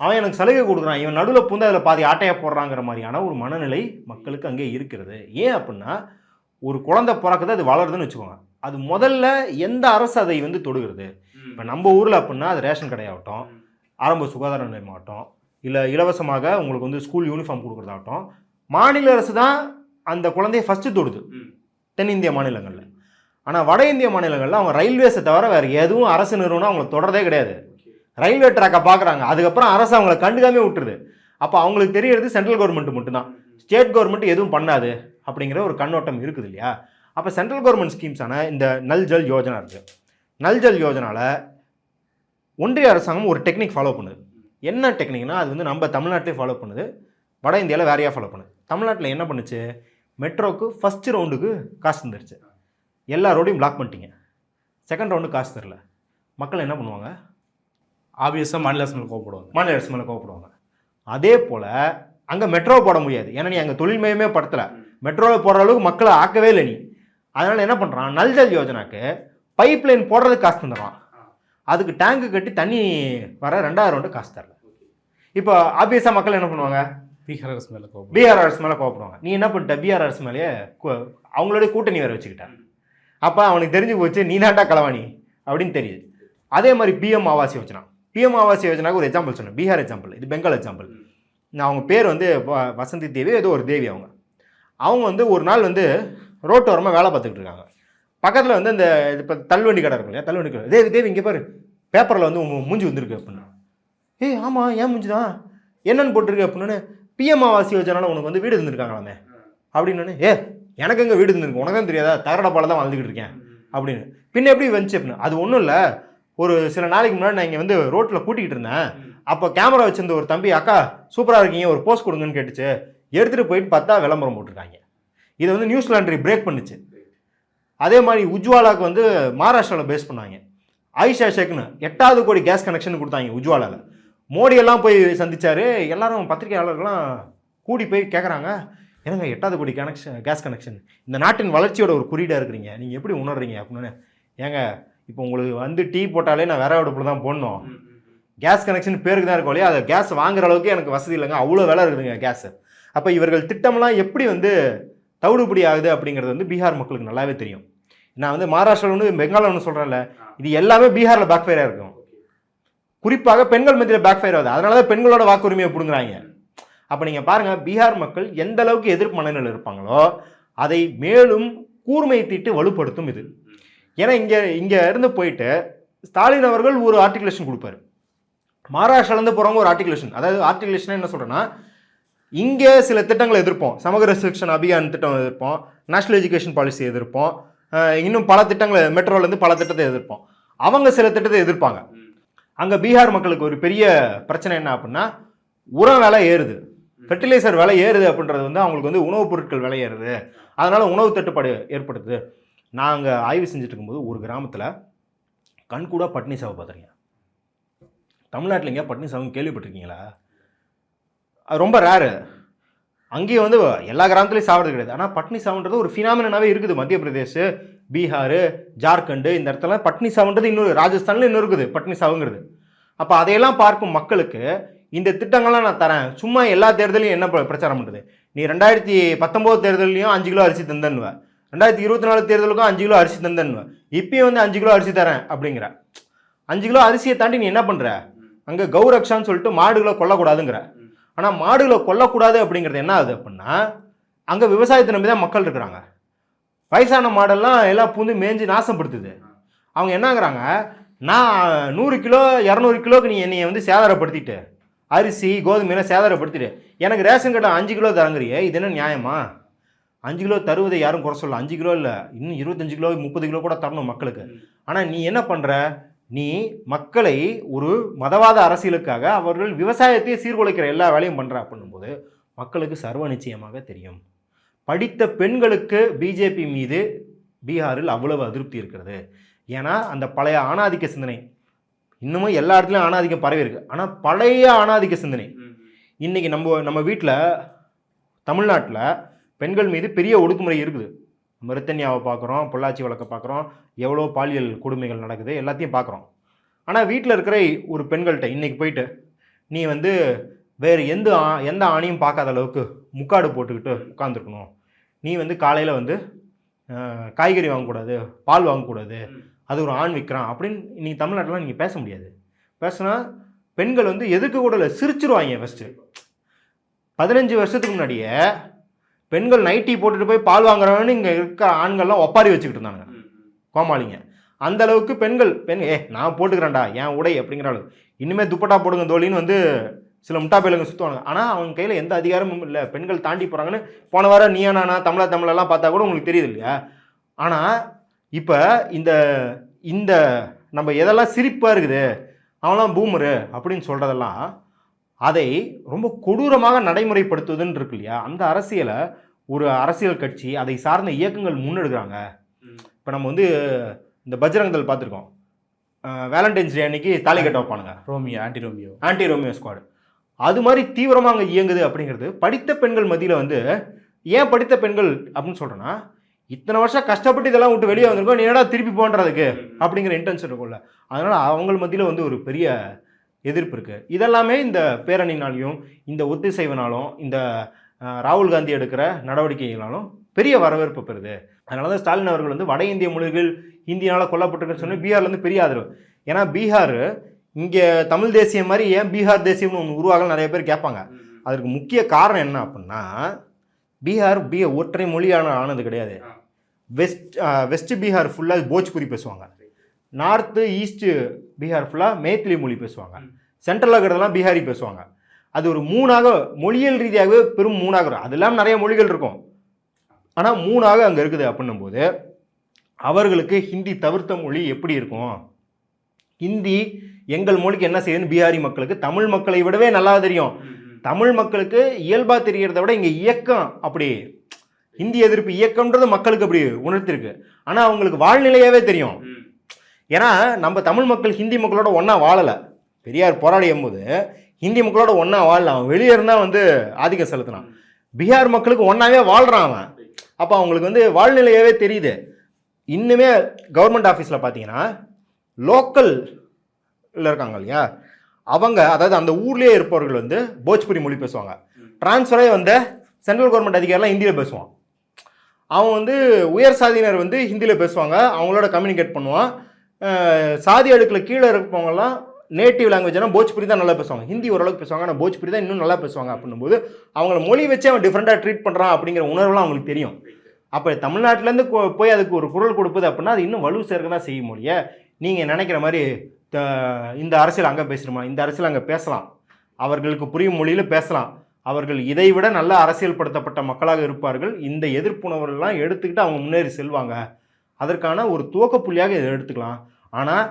அவன் எனக்கு சலுகை கொடுக்குறான், இவன் நடுவில் புந்து அதில் பாதி ஆட்டையாக போடுறாங்கிற மாதிரியான ஒரு மனநிலை மக்களுக்கு அங்கே இருக்கிறது. ஏன் அப்படின்னா, ஒரு குழந்தை பிறக்குது, அது வளருதுன்னு வச்சுக்கோங்க, அது முதல்ல எந்த அரசு அதை வந்து தொடுகிறது? இப்போ நம்ம ஊரில் அப்படின்னா அது ரேஷன் கடையாகட்டும், ஆரம்ப சுகாதார நிலையமாகட்டும், இல்லை இலவசமாக உங்களுக்கு வந்து ஸ்கூல் யூனிஃபார்ம் கொடுக்குறதாகட்டும், மாநில அரசு தான் அந்த குழந்தைய ஃபஸ்ட்டு தொடுது தென்னிந்திய மாநிலங்களில். ஆனால் வட இந்திய மாநிலங்களில் அவங்க ரயில்வேஸை தவிர வேறு எதுவும் அரசு நிறுவனம் அவங்கள தொடரதே கிடையாது. ரயில்வே ட்ராக்கை பார்க்குறாங்க, அதுக்கப்புறம் அரசு அவங்கள கண்டுக்காமே விட்டுருது. அப்போ அவங்களுக்கு தெரியறது சென்ட்ரல் கவர்மெண்ட் மட்டும்தான், ஸ்டேட் கவர்மெண்ட் எதுவும் பண்ணாது அப்படிங்கிற ஒரு கண்ணோட்டம் இருக்குது இல்லையா. அப்போ சென்ட்ரல் கவர்மெண்ட் ஸ்கீம்ஸான இந்த நல் ஜல் யோஜனா இருக்குது. நல் ஜல் யோஜனாவில் ஒன்றிய அரசாங்கம் ஒரு டெக்னிக் ஃபாலோ பண்ணுது. என்ன டெக்னிக்னா, அது வந்து நம்ம தமிழ்நாட்டிலே ஃபாலோ பண்ணுது, வட இந்தியாவில் வேறையாக ஃபாலோ பண்ணுது. தமிழ்நாட்டில் என்ன பண்ணுச்சு, மெட்ரோக்கு ஃபஸ்ட்டு ரவுண்டுக்கு காசு தந்துருச்சு, எல்லா ரோடையும் பிளாக் பண்ணிட்டீங்க. செகண்ட் ரவுண்டு காசு தரல, மக்கள் என்ன பண்ணுவாங்க? ஆப்வியஸாக மாநில அரசு மேலே கோவப்படுவாங்க, மாநில அரசு மேலே கோவப்படுவாங்க. அதே போல் அங்கே மெட்ரோ போட முடியாது, ஏன்னா நீ அங்கே தொழில்மயமே படுத்தலை, மெட்ரோவில் போடுற அளவுக்கு மக்களை ஆக்கவே இல்லை நீ. அதனால் என்ன பண்ணுறான், நல் ஜல் யோஜனாக்கு பைப் லைன் போடுறதுக்கு காசு தந்துடுறான், அதுக்கு டேங்கு கட்டி தண்ணி வர 2வது ரவுண்டு காசு தரல. இப்போ ஆப்வியஸாக மக்கள் என்ன பண்ணுவாங்க? பீகார் அரசு மேலே கோவப்படுவாங்க. நீ என்ன பண்ணிட்ட, பீகார் அரசு மேலேயே அவங்களுடைய கூட்டணி வேறு வச்சுக்கிட்டேன். அப்போ அவனுக்கு தெரிஞ்சு போச்சு நீ தாண்டா களவாணி அப்படின்னு தெரியுது. அதே மாதிரி பிஎம் ஆவாஸ் யோஜனா, பிஎம் ஆவாஸ் யோஜனாவுக்கு ஒரு எக்ஸாம்பிள் சொன்னேன், பீகார் எக்ஸாம்பிள், இது பெங்கால் எக்ஸாம்பிள். அவங்க பேர் வந்து வசந்தி தேவி, ஏதோ ஒரு தேவி. அவங்க வந்து ஒரு நாள் வந்து ரோட்டோரமாக வேலை பார்த்துக்கிட்டு இருக்காங்க. பக்கத்தில் வந்து இந்த இப்போ தள்ளுவண்டி கடை இருக்கும் இல்லையா, தள்ளுவண்டி கடை, தேவி இங்கே பாரு பேப்பரில் வந்து உங்கள் மூஞ்சி வந்திருக்கு அப்படின்னு. ஏய் ஆமாம் ஏன் மூஞ்சி தான் என்னன்னு போட்டிருக்கு அப்படின்னு. பிஎம் ஆவாஸ் யோஜனால உனக்கு வந்து வீடு இருந்திருக்காங்களாமே அப்படின்னு. எனக்கு எங்கே வீடு இருந்திருக்கு உனக்கு தான் தெரியாதா, தகரடப்பால தான் வாழ்ந்துக்கிட்டு இருக்கேன் அப்படின்னு. பின்ன எப்படி வந்துச்சு அப்படின்னு. அது ஒன்றும் இல்லை, ஒரு சில நாளைக்கு முன்னாடி நான் இங்கே வந்து ரோட்டில் கூட்டிகிட்டு இருந்தேன், அப்போ கேமரா வச்சிருந்த ஒரு தம்பி அக்கா சூப்பராக இருக்கீங்க ஒரு போஸ்ட் கொடுங்கன்னு கேட்டுச்சு, எடுத்துகிட்டு போயிட்டு பார்த்தா விளம்பரம் போட்டிருக்காங்க. இதை வந்து நியூஸ் லாண்ட்ரி பிரேக் பண்ணுச்சு. அதே மாதிரி உஜ்வாலாவுக்கு வந்து மகாராஷ்டிராவில் பேஸ் பண்ணாங்க. ஆயிஷா ஷேக்னு 8வது கோடி கேஸ் கனெக்ஷன் கொடுத்தாங்க உஜ்வாலாவில். மோடியெல்லாம் போய் சந்திச்சாரு. எல்லாரும் பத்திரிகையாளர்கள்லாம் கூடி போய் கேட்குறாங்க, என்னங்க 8வது கோடி கேஸ் கனெக்ஷன் இந்த நாட்டின் வளர்ச்சியோட ஒரு குறியீடாக இருக்கிறீங்க, நீங்கள் எப்படி உணர்றீங்க அப்படின்னு. ஏங்க இப்போ உங்களுக்கு வந்து டீ போட்டாலே நான் விறகு அடுப்பில் தான் போடணும், கேஸ் கனெக்ஷன் பேருக்கு தான் இருக்கும் இல்லையா, அதை கேஸ் வாங்குற அளவுக்கு எனக்கு வசதி இல்லைங்க, அவ்வளோ விலை இருக்குதுங்க கேஸு. அப்போ இவர்கள் திட்டம்லாம் எப்படி வந்து தவிடுபடி ஆகுது அப்படிங்கிறது வந்து பீகார் மக்களுக்கு நல்லாவே தெரியும். நான் வந்து மகாராஷ்டிராவில் ஒன்று பெங்காலில் ஒன்று சொல்கிறேன்ல, இது எல்லாமே பீகாரில் பேக் ஃபயராக இருக்கும். குறிப்பாக பெண்கள் மத்தியில் பேக் ஃபயர் ஆகுது. அதனால தான் பெண்களோட வாக்குரிமையை பிடுங்குறாங்க. அப்போ நீங்கள் பாருங்கள் பீகார் மக்கள் எந்த அளவுக்கு எதிர்ப்பு மனநிலையில் இருப்பாங்களோ அதை மேலும் கூர்மை தீட்டு வலுப்படுத்தும் இது. ஏன்னா இங்கே இருந்து போயிட்டு ஸ்டாலின் அவர்கள் ஒரு ஆர்டிகுலேஷன் கொடுப்பாரு, மகாராஷ்டிராலேருந்து போகிறவங்க ஒரு ஆர்டிகுலேஷன். அதாவது ஆர்டிகுலேஷன் என்ன சொல்கிறேன்னா, இங்கே சில திட்டங்களை எதிர்ப்போம், சமகர சிக்ஷன் அபியான் திட்டம் எதிர்ப்போம், நேஷனல் எஜுகேஷன் பாலிசி எதிர்ப்போம், இன்னும் பல திட்டங்களை மெட்ரோலேருந்து பல திட்டத்தை எதிர்ப்போம். அவங்க சில திட்டத்தை எதிர்ப்பாங்க. அங்கே பீகார் மக்களுக்கு ஒரு பெரிய பிரச்சனை என்ன அப்படின்னா, உரம் விலை ஏறுது, ஃபெர்டிலைசர் விலை ஏறுது அப்படின்றது வந்து அவங்களுக்கு வந்து உணவுப் பொருட்கள் விலை ஏறுது, அதனால உணவு தட்டுப்பாடு ஏற்படுத்துது. நாங்கள் ஆய்வு செஞ்சுட்டு இருக்கும்போது ஒரு கிராமத்தில் கண்கூட பட்னி சாவு பார்த்துருக்கீங்க. தமிழ்நாட்டில் எங்கேயா பட்னி சாவுன்னு கேள்விப்பட்டிருக்கீங்களா? அது ரொம்ப ரேரு. அங்கேயும் வந்து எல்லா கிராமத்துலையும் சாப்பிட்றது கிடையாது. ஆனால் பட்னி சாவுன்றது ஒரு ஃபினாமினாவே இருக்குது. மத்திய பிரதேஷ், பீகார், ஜார்க்கண்டு இந்த இடத்துல பட்னி சாவுன்றது இன்னொரு, ராஜஸ்தானில் இன்னும் இருக்குது பட்னி சாவுங்கிறது. அப்போ அதையெல்லாம் பார்க்கும் மக்களுக்கு இந்த திட்டங்கள்லாம் நான் தரேன். சும்மா எல்லா தேர்தலையும் என்ன பிரச்சாரம் பண்ணுறது, நீ 2019 தேர்தலையும் 5 கிலோ அரிசி தந்தன்னுவேன், 2024 தேர்தலுக்கும் 5 கிலோ அரிசி தந்தன்னுவேன், இப்பயும் வந்து 5 கிலோ அரிசி தரேன் அப்படிங்கிற. 5 கிலோ அரிசியை தாண்டி நீ என்ன பண்ணுற, அங்கே கௌரக்ஷான்னு சொல்லிட்டு மாடுகளை கொல்லக்கூடாதுங்கிற. ஆனால் மாடுகளை கொல்லக்கூடாது அப்படிங்கிறது என்ன ஆகுது அப்படின்னா, அங்கே விவசாயத்தை நம்பி தான் மக்கள் இருக்கிறாங்க. வயசான மாடெல்லாம் எல்லாம் பூந்து மேய்ஞ்சி நாசப்படுத்துது. அவங்க என்னங்கிறாங்க, நான் 100 கிலோ 200 கிலோக்கு நீ என்னையை வந்து சேதாரப்படுத்திட்டு, அரிசி கோதுமையெல்லாம் சேதாரப்படுத்திட்டு எனக்கு ரேஷன் கடை 5 கிலோ தரங்குறியே, இது என்ன நியாயமா? 5 கிலோ தருவதை யாரும் குறை சொல்லலாம். 5 கிலோ இல்லை, இன்னும் 25 கிலோ 30 கிலோ கூட தரணும் மக்களுக்கு. ஆனால் நீ என்ன பண்ணுற, நீ மக்களை ஒரு மதவாத அரசியலுக்காக அவர்கள் விவசாயத்தையே சீர்குலைக்கிற எல்லா வேலையும் பண்ணுற அப்படின்னும்போது மக்களுக்கு சர்வ நிச்சயமாக தெரியும். படித்த பெண்களுக்கு பிஜேபி மீது பீகாரில் அவ்வளவு அதிருப்தி இருக்கிறது. ஏன்னா அந்த பழைய ஆணாதிக்க சிந்தனை இன்னமும் எல்லா இடத்துலையும் ஆணாதிக்கம் பரவி இருக்கு. ஆனால் பழைய ஆணாதிக்க சிந்தனை இன்னைக்கு நம்ம வீட்டில் தமிழ்நாட்டில் பெண்கள் மீது பெரிய ஒடுக்குமுறை இருக்குது. நம்ம ரித்தன்யாவை பார்க்குறோம், பொள்ளாச்சி வழக்கை பார்க்குறோம், எவ்வளோ பாலியல் கொடுமைகள் நடக்குது, எல்லாத்தையும் பார்க்குறோம். ஆனால் வீட்டில் இருக்கிற ஒரு பெண்கள்கிட்ட இன்றைக்கி போயிட்டு நீ வந்து வேறு எந்த ஆணையும் பார்க்காத அளவுக்கு முக்காடு போட்டுக்கிட்டு உட்காந்துருக்கணும், நீ வந்து காலையில் வந்து காய்கறி வாங்கக்கூடாது, பால் வாங்கக்கூடாது, அது ஒரு ஆண் விற்கிறான் அப்படின்னு இன்றைக்கி தமிழ்நாட்டில் நீங்கள் பேச முடியாது. பேசுனா பெண்கள் வந்து எதுக்கு கூட இல்லை, சிரிச்சிருவாங்க. ஃபஸ்ட்டு 15 வருஷத்துக்கு முன்னாடியே பெண்கள் நைட்டி போட்டுட்டு போய் பால் வாங்குறவன்னு இங்கே இருக்க ஆண்கள்லாம் ஒப்பாரி வச்சுக்கிட்டு இருந்தாங்க, கோமாளிங்க. அந்த அளவுக்கு பெண்கள் நான் போட்டுக்கிறேன்டா என் உடை அப்படிங்கிற அளவு. இனிமேல் துப்பட்டா போடுங்க தோழின்னு வந்து சில முட்டா பயிலுங்க சுற்றுவாங்க. ஆனால் அவங்க கையில் எந்த அதிகாரமும் இல்லை, பெண்கள் தாண்டி போகிறாங்கன்னு போன வாரம் நீயா நானா தமிழெல்லாம் பார்த்தா கூட உங்களுக்கு தெரியுது இல்லையா? ஆனால் இப்போ இந்த நம்ம எதெல்லாம் சிரிப்பாக இருக்குது, அவங்களாம் பூமரு அப்படின்னு சொல்கிறதெல்லாம் அதை ரொம்ப கொடூரமாக நடைமுறைப்படுத்துவதுன்னு இருக்கு இல்லையா? அந்த அரசியலை ஒரு அரசியல் கட்சி அதை சார்ந்த இயக்கங்கள் முன்னெடுக்கிறாங்க. இப்போ நம்ம வந்து இந்த பஜ்ரங் தள் பார்த்துருக்கோம், வேலண்டைன்ஸ் டே அன்னைக்கு தாலி கட்ட வைப்பானுங்க, ஆன்டி ரோமியோ ஸ்குவாடு. அது மாதிரி தீவிரமாக அங்கே இயங்குது அப்படிங்கிறது படித்த பெண்கள் மத்தியில் வந்து. ஏன் படித்த பெண்கள் அப்படின்னு சொல்கிறேன்னா, இத்தனை வருஷம் கஷ்டப்பட்டு இதெல்லாம் விட்டு வெளியே வந்திருக்கோம், நீ என்னடா திருப்பி போன்றதுக்கு அப்படிங்கிற இன்டென்ஷன் இருக்கும்ல. அதனால் அவங்க மத்தியில் வந்து ஒரு பெரிய எதிர்ப்பு இருக்குது. இதெல்லாமே இந்த பேரணினாலையும் இந்த ஒத்திசைவினாலும் இந்த ராகுல் காந்தி எடுக்கிற நடவடிக்கைகளாலும் பெரிய வரவேற்பு பெறுது. அதனால தான் ஸ்டாலின் அவர்கள் வந்து வட இந்திய மொழிகள் இந்தியாவில் கொல்லப்பட்டிருக்குன்னு சொன்னால் பீகார்லேருந்து பெரிய ஆதரவு. ஏன்னா பீகார் இங்கே தமிழ் தேசியம் மாதிரி ஏன் பீகார் தேசியம்னு ஒன்று உருவாக நிறைய பேர் கேட்பாங்க. அதற்கு முக்கிய காரணம் என்ன அப்படின்னா, பீகார் ஒற்றை மொழியான ஆனது கிடையாது. வெஸ்ட் பீகார் ஃபுல்லாக போஜ்புரி பேசுவாங்க, நார்த்து ஈஸ்ட்டு பீகார் ஃபுல்லாக மேத்திலி மொழி பேசுவாங்க, சென்ட்ரலில் இருக்கிறதெல்லாம் பீகாரி பேசுவாங்க. அது ஒரு 3ஆக மொழியியல் ரீதியாகவே பெரும் 3ஆக இருக்கும். அது இல்லாமல் நிறைய மொழிகள் இருக்கும், ஆனால் 3ஆக அங்கே இருக்குது. அப்படின்னும்போது அவர்களுக்கு ஹிந்தி தவிர்த்த மொழி எப்படி இருக்கும்? ஹிந்தி எங்கள் மொழிக்கு என்ன செய்யுதுன்னு பீகாரி மக்களுக்கு தமிழ் மக்களை விடவே நல்லா தெரியும். தமிழ் மக்களுக்கு இயல்பாக தெரியறத விட இங்கே இயக்கம் அப்படி ஹிந்தி எதிர்ப்பு இயக்கம்ன்றது மக்களுக்கு அப்படி உணர்த்திருக்கு. ஆனால் அவங்களுக்கு வாழ்நிலையாவே தெரியும். ஏன்னா நம்ம தமிழ் மக்கள் ஹிந்தி மக்களோட ஒன்றா வாழலை. பெரியார் போராடியும் போது ஹிந்தி மக்களோட ஒன்றா வாழலாம், அவன் வெளியே இருந்தால் வந்து ஆதிக்கம் செலுத்தினான். பீகார் மக்களுக்கு ஒன்றாவே வாழ்கிறான் அவன். அப்போ அவங்களுக்கு வந்து வாழ்நிலையாவே தெரியுது. இன்னுமே கவர்மெண்ட் ஆஃபீஸில் பார்த்தீங்கன்னா லோக்கலில் இருக்காங்க இல்லையா, அவங்க அதாவது அந்த ஊர்லேயே இருப்பவர்கள் வந்து போஜ்புரி மொழி பேசுவாங்க. டிரான்ஸ்ஃபரே வந்து சென்ட்ரல் கவர்மெண்ட் அதிகாரிலாம் ஹிந்தியில் பேசுவான். அவன் வந்து உயர் சாதியினர் வந்து ஹிந்தியில் பேசுவாங்க, அவங்களோட கம்யூனிகேட் பண்ணுவான். சாதி அடுக்கில் கீழே இருப்பவங்கலாம் நேட்டிவ் லாங்குவேஜ்னா போஜ்புரி தான் நல்லா பேசுவாங்க, ஹிந்தி ஓரளவுக்கு பேசுவாங்க, ஆனால் போஜ்புரி தான் இன்னும் நல்லா பேசுவாங்க. அப்படின்னும்போது அவங்கள மொழி வச்சு அவன் டிஃப்ரெண்ட்டாக ட்ரீட் பண்ணுறான் அப்படிங்கிற உணர்வுலாம் அவங்களுக்கு தெரியும். அப்போ தமிழ்நாட்டிலேருந்து போய் அதுக்கு ஒரு குரல் கொடுப்பது அப்படின்னா அது இன்னும் வலு சேர்க்க தான் செய்ய முடிய. நீங்கள் நினைக்கிற மாதிரி இந்த அரசியல் அங்கே பேசுகிறோமா, இந்த அரசியல் அங்கே பேசலாம், அவர்களுக்கு புரியும் மொழியில் பேசலாம். அவர்கள் இதை விட நல்ல அரசியல் படுத்தப்பட்ட மக்களாக இருப்பார்கள். இந்த எதிர்ப்புணர்வுலாம் எடுத்துக்கிட்டு அவங்க முன்னேறி செல்வாங்க. அதற்கான ஒரு துவக்க புள்ளியாக இதை எடுத்துக்கலாம். ஆனால்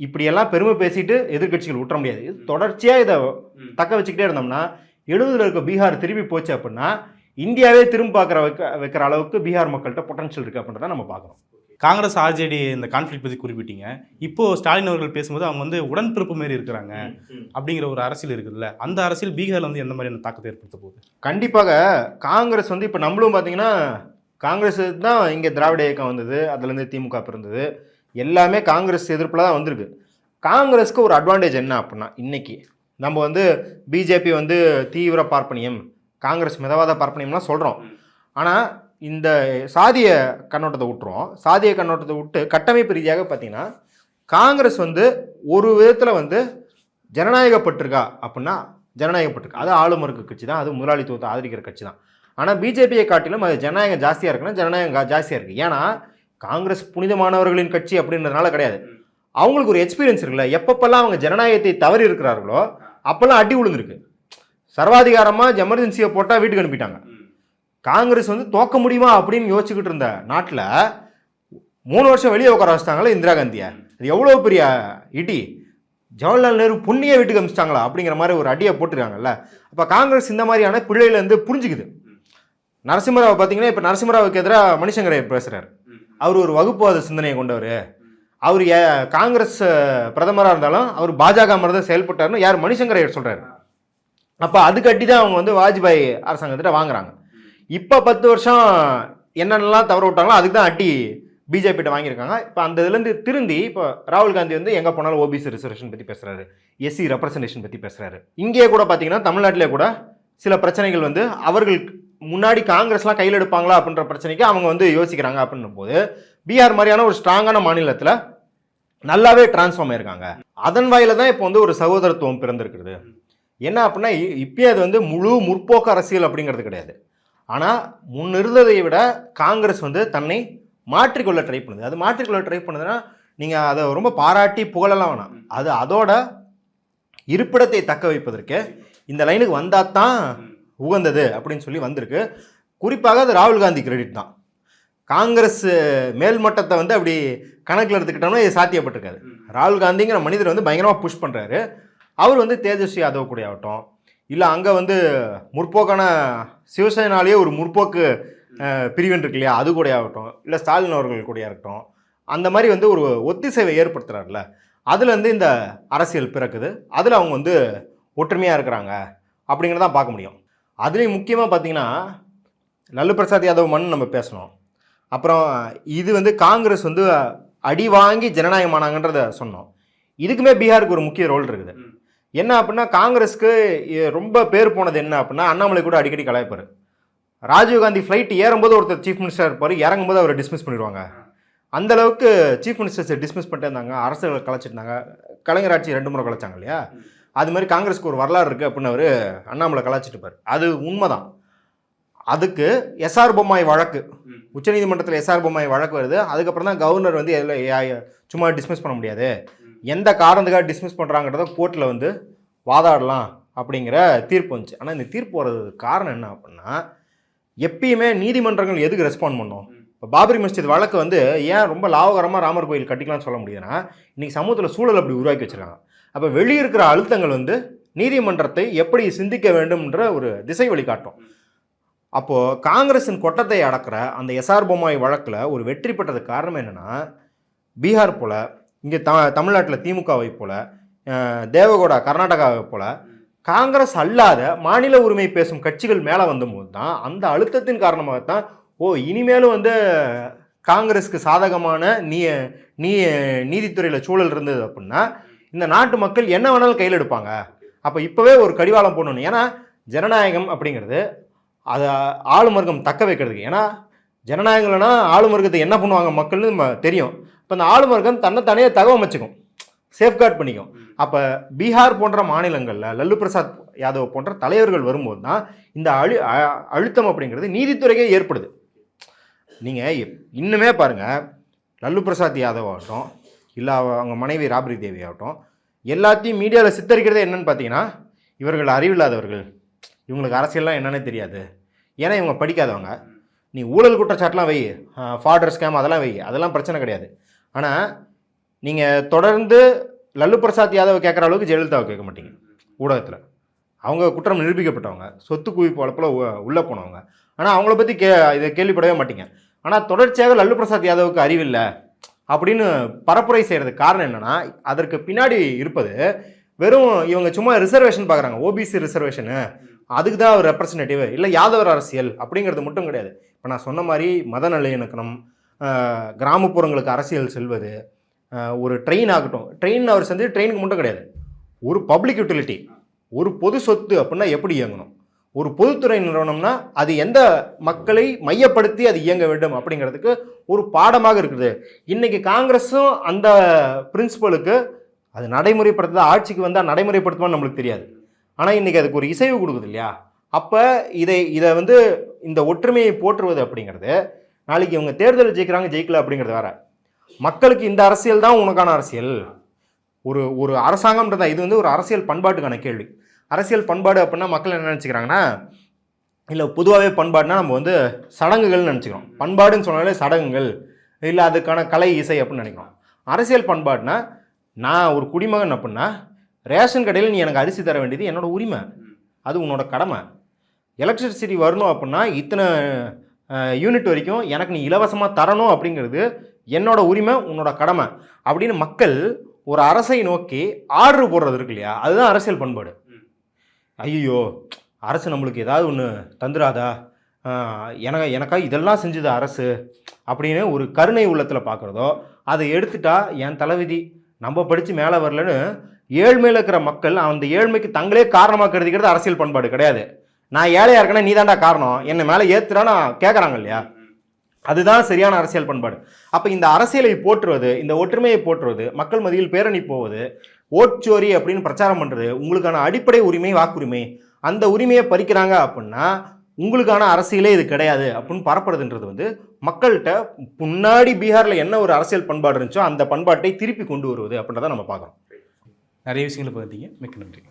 இப்படியெல்லாம் பெருமை பேசிட்டு எதிர்கட்சிகள் விட்டுற முடியாது. இது தொடர்ச்சியாக இதை தக்க வச்சுக்கிட்டே இருந்தோம்னா 70ல் இருக்க பீகார் திரும்பி போச்சு அப்படின்னா இந்தியாவே திரும்ப வைக்கிற அளவுக்கு பீகார் மக்கள்கிட்ட பொட்டன்ஷியல் இருக்குது அப்படின்றத நம்ம பார்க்குறோம். காங்கிரஸ் ஆர்ஜேடி இந்த கான்ஃப்ளிக்ட் பற்றி குறிப்பிட்டீங்க. இப்போது ஸ்டாலின் அவர்கள் பேசும்போது அவங்க வந்து உடன்பிறப்பு மாரி இருக்கிறாங்க அப்படிங்கிற ஒரு அரசியல் இருக்குதுல்ல, அந்த அரசியல் பீகாரில் வந்து எந்த மாதிரியான தாக்கத்தை ஏற்படுத்த போகுது? கண்டிப்பாக காங்கிரஸ் வந்து இப்போ நம்மளும் பார்த்தீங்கன்னா காங்கிரஸ் தான் இங்கே திராவிட இயக்கம் வந்தது, அதுலேருந்து திமுக பிறந்தது, எல்லாமே காங்கிரஸ் எதிர்ப்பில் தான் வந்திருக்கு. காங்கிரஸ்க்கு ஒரு அட்வான்டேஜ் என்ன அப்படின்னா, இன்றைக்கி நம்ம வந்து பிஜேபி வந்து தீவிர பார்ப்பனியம், காங்கிரஸ் மிதவாத பார்ப்பனியம்லாம் சொல்கிறோம். ஆனால் இந்த சாதிய கண்ணோட்டத்தை விட்டுரும். சாதிய கண்ணோட்டத்தை விட்டு கட்டமைப்பு ரீதியாக பார்த்தீங்கன்னா காங்கிரஸ் வந்து ஒரு விதத்தில் வந்து ஜனநாயகப்பட்டிருக்கா அப்படின்னா ஜனநாயகப்பட்டிருக்கு. அது ஆளும் இருக்க கட்சி தான், அது முதலாளித்துவத்தை ஆதரிக்கிற கட்சி தான். ஆனால் பிஜேபியை காட்டிலும் அது ஜனநாயகம் ஜாஸ்தியாக இருக்குன்னா ஜனநாயகம் ஜாஸ்தியாக இருக்குது. ஏன்னா காங்கிரஸ் புனிதமானவர்களின் கட்சி அப்படின்றதுனால கிடையாது, அவங்களுக்கு ஒரு எக்ஸ்பீரியன்ஸ் இருக்குல்ல. எப்பப்பெல்லாம் அவங்க ஜனநாயகத்தை தவறி இருக்கிறார்களோ அப்போல்லாம் அடி விழுந்திருக்கு. சர்வாதிகாரமாக எமர்ஜென்சியை போட்டால் வீட்டுக்கு அனுப்பிட்டாங்க. காங்கிரஸ் வந்து தோக்க முடியுமா அப்படின்னு யோசிச்சுக்கிட்டு இருந்த நாட்டில் 3 வருஷம் வெளியே உட்கார வச்சிட்டாங்களே இந்திரா காந்தியை. அது எவ்வளோ பெரிய இடி. ஜவஹர்லால் நேரு பொண்ணியே வீட்டுக்கு அனுப்பிச்சிட்டாங்களா அப்படிங்கிற மாதிரி ஒரு அடியை போட்டுருக்காங்கல்ல. அப்போ காங்கிரஸ் இந்த மாதிரியான பிள்ளையிலேருந்து புரிஞ்சுக்குது. நரசிம்மராவ் பார்த்தீங்கன்னா இப்போ நரசிம்மராவுக்கு எதிராக மணிசங்கரையர் பேசுகிறார். அவர் ஒரு வகுப்புவாத சிந்தனையை கொண்டவர். அவர் காங்கிரஸ் பிரதமராக இருந்தாலும் அவர் பாஜக மாதிரி தான் செயல்பட்டார்னு யார் மணிசங்கரையர் சொல்கிறார். அப்போ அதுக்கு அடி தான் அவங்க வந்து வாஜ்பாய் அரசாங்கத்திட்ட வாங்குறாங்க. இப்போ 10 வருஷம் என்னென்னலாம் தவற விட்டாங்களோ அதுக்கு தான் அடி பிஜேபிகிட்ட வாங்கியிருக்காங்க. இப்போ அந்த இதுலேருந்து திருந்தி இப்போ ராகுல் காந்தி வந்து எங்கே போனாலும் ஓபிசி ரிசர்வேஷன் பற்றி பேசுகிறாரு, எஸ்சி ரெப்ரசன்டேஷன் பற்றி பேசுகிறாரு. இங்கே கூட பார்த்தீங்கன்னா தமிழ்நாட்டிலே கூட சில பிரச்சனைகள் வந்து அவர்கள் முன்னாடி காங்கிரஸ்லாம் கையில் எடுப்பாங்களா அப்படின்ற பிரச்சனைக்கு அவங்க வந்து யோசிக்கிறாங்க. அப்படின்னும் போது பீகார் மாதிரியான ஒரு ஸ்ட்ராங்கான மாநிலத்தில் நல்லாவே டிரான்ஸ்ஃபார்ம் ஆயிருக்காங்க. அதன் வாயில தான் இப்போ வந்து ஒரு சகோதரத்துவம் பிறந்திருக்கிறது. என்ன அப்படின்னா இப்பயே அது வந்து முழு முற்போக்கு அரசியல் அப்படிங்கிறது கிடையாது. ஆனால் முன்னிருந்ததை விட காங்கிரஸ் வந்து தன்னை மாற்றிக்கொள்ள ட்ரை பண்ணுது. அது மாற்றிக்கொள்ள ட்ரை பண்ணுதுன்னா நீங்கள் அதை ரொம்ப பாராட்டி புகழலாம் வேணாம். அது அதோட இருப்பிடத்தை தக்க வைப்பதற்கு இந்த லைனுக்கு வந்தால் தான் உகந்தது அப்படின்னு சொல்லி வந்திருக்கு. குறிப்பாக அது ராகுல் காந்தி கிரெடிட் தான். காங்கிரஸ் மேல்மட்டத்தை வந்து அப்படி கணக்கில் எடுத்துக்கிட்டோம்னா இது சாத்தியப்பட்டிருக்காது. ராகுல் காந்திங்கிற மனிதர் வந்து பயங்கரமாக புஷ் பண்ணுறாரு. அவர் வந்து தேஜஸ்வி யாதவ் கூட ஆகட்டும், இல்லை அங்கே வந்து முற்போக்கான சிவசேனாலேயே ஒரு முற்போக்கு பிரிவன் இருக்கு இல்லையா, அது கூட ஆகட்டும், இல்லை ஸ்டாலின் அவர்கள் கூட இருக்கட்டும், அந்த மாதிரி வந்து ஒரு ஒத்திசைவை ஏற்படுத்துகிறார்ல, அதுலேருந்து இந்த அரசியல் பிறக்குது. அதில் அவங்க வந்து ஒற்றுமையாக இருக்கிறாங்க அப்படிங்கிறதான் பார்க்க முடியும். அதுலேயும் முக்கியமாக பார்த்தீங்கன்னா லல்லு பிரசாத் யாதவ் மண் நம்ம பேசணும். அப்புறம் இது வந்து காங்கிரஸ் வந்து அடி வாங்கி ஜனநாயகமானாங்கன்றத சொன்னோம். இதுக்குமே பீகாருக்கு ஒரு முக்கிய ரோல் இருக்குது. என்ன அப்படின்னா காங்கிரஸ்க்கு ரொம்ப பேர் போனது என்ன அப்படின்னா அண்ணாமலை கூட அடிக்கடி கலாய்ப்பார். ராஜீவ்காந்தி ஃப்ளைட் ஏறும்போது ஒருத்தர் சீஃப் மினிஸ்டர் இருப்பார், இறங்கும்போது அவரை டிஸ்மிஸ் பண்ணிடுவாங்க. அந்தளவுக்கு சீஃப் மினிஸ்டர்ஸை டிஸ்மிஸ் பண்ணிட்டே இருந்தாங்க, அரசுகளை கலைச்சிருந்தாங்க. கலைஞர் ஆட்சி 2 முறை கலைச்சாங்க இல்லையா, அது மாதிரி காங்கிரஸ்க்கு ஒரு வரலாறு இருக்குது அப்படின்னு அவர் அண்ணாமலை கலாச்சிட்டு இருப்பார். அது உண்மைதான். அதுக்கு எஸ்ஆர் பொம்மாய் வழக்கு, உச்சநீதிமன்றத்தில் எஸ்ஆர் பொம்மாய் வழக்கு வருது. அதுக்கப்புறம் தான் கவர்னர் வந்து சும்மா டிஸ்மிஸ் பண்ண முடியாது, எந்த காரணத்துக்காக டிஸ்மிஸ் பண்ணுறாங்கிறத கோர்ட்டில் வந்து வாதாடலாம் அப்படிங்கிற தீர்ப்பு வந்துச்சு. ஆனால் இந்த தீர்ப்பு வர்றதுக்கு காரணம் என்ன அப்படின்னா, எப்பயுமே நீதிமன்றங்கள் எதுக்கு ரெஸ்பாண்ட் பண்ணோம்? இப்போ பாபரி மஸ்ஜித் வழக்கு வந்து ஏன் ரொம்ப லாபகரமாக ராமர் கோயில் கட்டிக்கலாம்னு சொல்ல முடியுதுன்னா, இன்றைக்கி சமூகத்தில் சூழல் அப்படி உருவாக்கி வச்சுருக்காங்க. அப்போ வெளியிருக்கிற அழுத்தங்கள் வந்து நீதிமன்றத்தை எப்படி சிந்திக்க வேண்டும்ன்ற ஒரு திசை வழிகாட்டும். அப்போது காங்கிரஸின் கொட்டத்தை அடக்கிற அந்த எஸ்ஆர் பொம்மாய் வழக்கில் ஒரு வெற்றி பெற்றதுக்கு காரணம் என்னென்னா, பீகார் போல், இங்கே தமிழ்நாட்டில் திமுகவை போல், தேவகோடா கர்நாடகாவை போல் காங்கிரஸ் அல்லாத மாநில உரிமை பேசும் கட்சிகள் மேலே வந்தபோது தான், அந்த அழுத்தத்தின் காரணமாகத்தான் இனிமேலும் வந்து காங்கிரஸுக்கு சாதகமான நீதித்துறையில் சூழல் இருந்தது அப்படின்னா இந்த நாட்டு மக்கள் என்ன வேணாலும் கையில் எடுப்பாங்க. அப்போ இப்போவே ஒரு கடிவாளம் போடணும். ஏன்னா ஜனநாயகம் அப்படிங்கிறது அதை ஆளுமர்க்கம் தக்க வைக்கிறதுக்கு. ஏன்னா ஜனநாயகம்னா ஆளுமர்க்கத்தை என்ன பண்ணுவாங்க மக்கள்னு தெரியும். இப்போ இந்த ஆளுமர்க்கம் தன்னைத்தானே தகவமைச்சுக்கும், சேஃப்கார்ட் பண்ணிக்கும். அப்போ பீகார் போன்ற மாநிலங்களில் லல்லு பிரசாத் யாதவ் போன்ற தலைவர்கள் வரும்போது தான் இந்த அழுத்தம் அப்படிங்கிறது நீதித்துறைக்கே ஏற்படுது. நீங்கள் இன்னுமே பாருங்கள், லல்லு பிரசாத் யாதவ் ஆகட்டும், இல்லை அவங்க மனைவி ராப்ரி தேவி ஆகட்டும், எல்லாத்தையும் மீடியாவில் சித்தரிக்கிறதே என்னன்னு பார்த்தீங்கன்னா, இவர்கள் அறிவில்லாதவர்கள், இவங்களுக்கு அரசியல்லாம் என்னன்னே தெரியாது, ஏன்னா இவங்க படிக்காதவங்க. நீ ஊழல் குற்றச்சாட்டுலாம் வை, ஃபார்டர் ஸ்கேம் அதெல்லாம் வை, அதெல்லாம் பிரச்சனை கிடையாது. ஆனால் நீங்கள் தொடர்ந்து லல்லு பிரசாத் யாதவ் கேட்குற அளவுக்கு ஜெயலலிதாவை கேட்க மாட்டீங்க. ஊடகத்தில் அவங்க குற்றம் நிரூபிக்கப்பட்டவங்க, சொத்து குவிப்பு வழக்கில் உள்ளே போனவங்க. ஆனால் அவங்கள பற்றி இதை கேள்விப்படவே மாட்டீங்க. ஆனால் தொடர்ச்சியாக லல்லு பிரசாத் யாதவுக்கு அறிவில்லை அப்படின்னு பரப்புரை செய்கிறதுக்கு காரணம் என்னென்னா, அதற்கு பின்னாடி இருப்பது வெறும் இவங்க சும்மா ரிசர்வேஷன் பார்க்குறாங்க, ஓபிசி ரிசர்வேஷனு, அதுக்கு தான் ஒரு ரெப்ரசன்டேட்டிவ், இல்லை யாதவர் அரசியல் அப்படிங்கிறது மட்டும் கிடையாது. இப்போ நான் சொன்ன மாதிரி மத நல்லிணக்கம், கிராமப்புறங்களுக்கு அரசியல் செல்வது, ஒரு ட்ரெயின் ஆகட்டும், ட்ரெயின் அவர் செஞ்சு ட்ரெயினுக்கு மட்டும் கிடையாது, ஒரு பப்ளிக் யூட்டிலிட்டி, ஒரு பொது சொத்து அப்படின்னா எப்படி இயங்கணும், ஒரு பொதுத்துறை நிறுவனம்னா அது எந்த மக்களை மையப்படுத்தி அது இயங்க வேண்டும் அப்படிங்கிறதுக்கு ஒரு பாடமாக இருக்குது. இன்றைக்கி காங்கிரஸும் அந்த பிரின்சிபலுக்கு அது நடைமுறைப்படுத்துதா, ஆட்சிக்கு வந்தால் நடைமுறைப்படுத்துமான்னு நம்மளுக்கு தெரியாது. ஆனால் இன்றைக்கி அதுக்கு ஒரு இசைவு கொடுக்குது இல்லையா? அப்போ இதை வந்து இந்த ஒற்றுமையை போற்றுவது அப்படிங்கிறது, நாளைக்கு இவங்க தேர்தல் ஜெயிக்கிறாங்க ஜெயிக்கல அப்படிங்கிறது வேற. மக்களுக்கு இந்த அரசியல் தான் உனக்கான அரசியல், ஒரு அரசாங்கம்ன்றதா. இது வந்து ஒரு அரசியல் பண்பாட்டுக்கான கேள்வி. அரசியல் பண்பாடு அப்படின்னா மக்கள் என்ன நினச்சிக்கிறாங்கன்னா, இல்லை பொதுவாகவே பண்பாடுனா நம்ம வந்து சடங்குகள்னு நினச்சிக்கிறோம். பண்பாடுன்னு சொன்னாலே சடங்குகள், இல்லை அதுக்கான கலை இசை அப்படின்னு நினைக்கிறோம். அரசியல் பண்பாடுனா, நான் ஒரு குடிமகன் அப்படின்னா ரேஷன் கடையில் நீ எனக்கு அரிசி தர வேண்டியது என்னோட உரிமை, அது உன்னோட கடமை. எலக்ட்ரிசிட்டி வரணும் அப்படின்னா இத்தனை யூனிட் வரைக்கும் எனக்கு நீ இலவசமாக தரணும் அப்படிங்கிறது என்னோட உரிமை, உன்னோட கடமை அப்படின்னு மக்கள் ஒரு அரசை நோக்கி ஆர்டர் போடுறது இருக்கு இல்லையா, அதுதான் அரசியல் பண்பாடு. ஐயோ அரசு நம்மளுக்கு ஏதாவது ஒன்று தந்துடாதா, எனக்கா இதெல்லாம் செஞ்சது அரசு அப்படின்னு ஒரு கருணை உள்ளத்தில் பார்க்குறதோ, அதை எடுத்துட்டா என் தலைவிதி, நம்ம படித்து மேலே வரலன்னு ஏழ்மையில் இருக்கிற மக்கள் அந்த ஏழ்மைக்கு தங்களே காரணமாக கருதிக்கிறது அரசியல் பண்பாடு கிடையாது. நான் ஏழையாக இருக்கேன்னா நீ தாண்டா காரணம், என்னை மேலே ஏற்றுறான்னு கேட்குறாங்க இல்லையா, அதுதான் சரியான அரசியல் பண்பாடு. அப்போ இந்த அரசியலை போற்றுவது, இந்த ஒற்றுமையை போற்றுவது, மக்கள் மத்தியில் பேரணி போவது, ஓட்சோரி அப்படின்னு பிரச்சாரம் பண்ணுறது, உங்களுக்கான அடிப்படை உரிமை வாக்குரிமை, அந்த உரிமையை பறிக்கிறாங்க அப்படின்னா உங்களுக்கான அரசியலே இது கிடையாது அப்படின்னு பரப்புறதுன்றது வந்து மக்கள்கிட்ட முன்னாடி பீகாரில் என்ன ஒரு அரசியல் பண்பாடு இருந்துச்சோ அந்த பண்பாட்டை திருப்பி கொண்டு வருவது அப்படின்றத நம்ம பார்க்குறோம். நிறைய விஷயங்களை பார்த்தீங்க, மிக்க நன்றி.